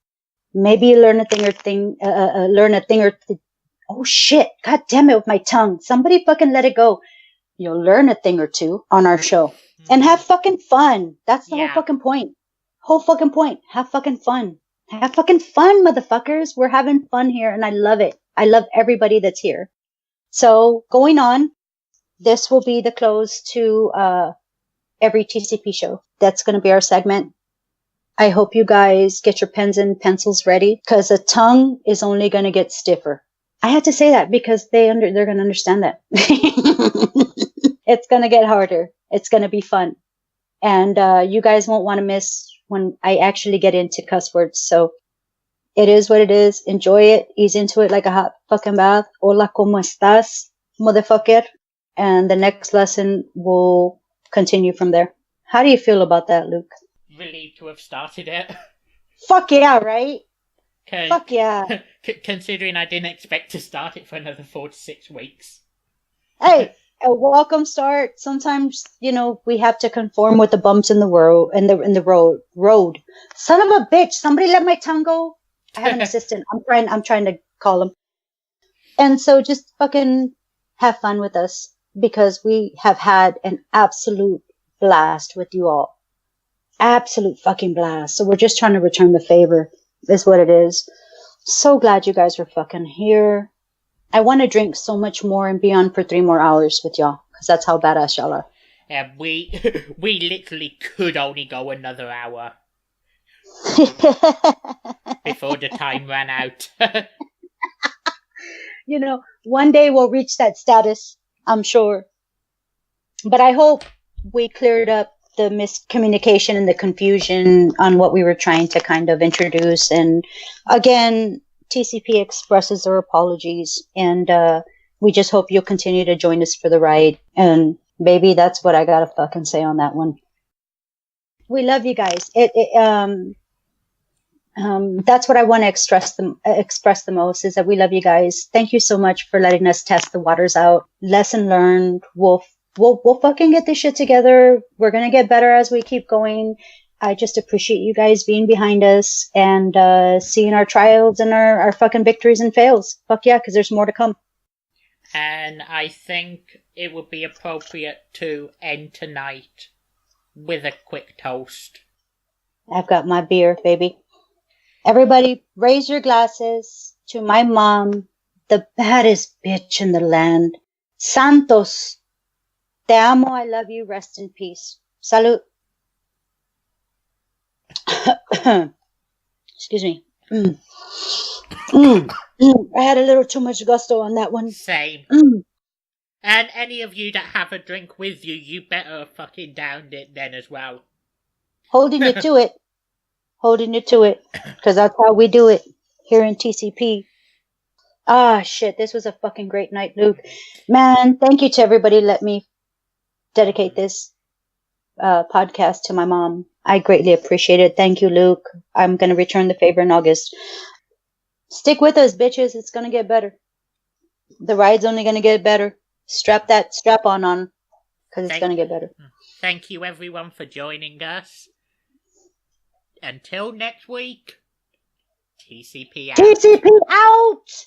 Maybe learn a thing or oh shit, god damn it with my tongue. Somebody fucking let it go. You'll learn a thing or two on our show. And have fucking fun. That's the whole fucking point. Whole fucking point. Have fucking fun. Have fucking fun, motherfuckers. We're having fun here and I love it. I love everybody that's here. So going on, this will be the close to every TCP show. That's going to be our segment. I hope you guys get your pens and pencils ready because the tongue is only going to get stiffer. I had to say that because they're going to understand that. It's going to get harder. It's going to be fun. And you guys won't want to miss when I actually get into cuss words. So it is what it is. Enjoy it. Ease into it like a hot fucking bath. Hola, ¿cómo estás, motherfucker? And the next lesson will continue from there. How do you feel about that, Luke? Relieved to have started it. Fuck yeah, right? Fuck yeah. Considering I didn't expect to start it for another 4 to 6 weeks. Hey, a welcome start. Sometimes, we have to conform with the bumps in the road, in the road. Son of a bitch, somebody let my tongue go. I have an assistant. I'm trying to call him. And so just fucking have fun with us because we have had an absolute blast with you all. Absolute fucking blast. So we're just trying to return the favor is what it is. So glad you guys are fucking here. I want to drink so much more and be on for 3 more hours with y'all because that's how badass y'all are. Yeah, we literally could only go another hour before the time ran out. One day we'll reach that status, I'm sure. But I hope we cleared up the miscommunication and the confusion on what we were trying to kind of introduce. And again, TCP expresses their apologies, and we just hope you'll continue to join us for the ride. And baby, that's what I gotta fucking say on that one. We love you guys. That's what I want to express the most, is that we love you guys. Thank you so much for letting us test the waters out. Lesson learned. We'll fucking get this shit together. We're gonna get better as we keep going. I just appreciate you guys being behind us and seeing our trials and our fucking victories and fails. Fuck yeah, because there's more to come. And I think it would be appropriate to end tonight with a quick toast. I've got my beer, baby. Everybody, raise your glasses to my mom, the baddest bitch in the land. Santos, te amo, I love you, rest in peace. Salud. Excuse me. I had a little too much gusto on that one. Same. And any of you that have a drink with you, you better fucking down it then as well. Holding you to it. Holding you to it. Because that's how we do it here in TCP. Ah, shit. This was a fucking great night, Luke. Man, thank you to everybody. Let me dedicate this podcast to my mom. I greatly appreciate it. Thank you, Luke. I'm going to return the favor in August. Stick with us, bitches. It's going to get better. The ride's only going to get better. Strap that strap-on because it's going to get better. Thank you, everyone, for joining us. Until next week, TCP out. TCP out!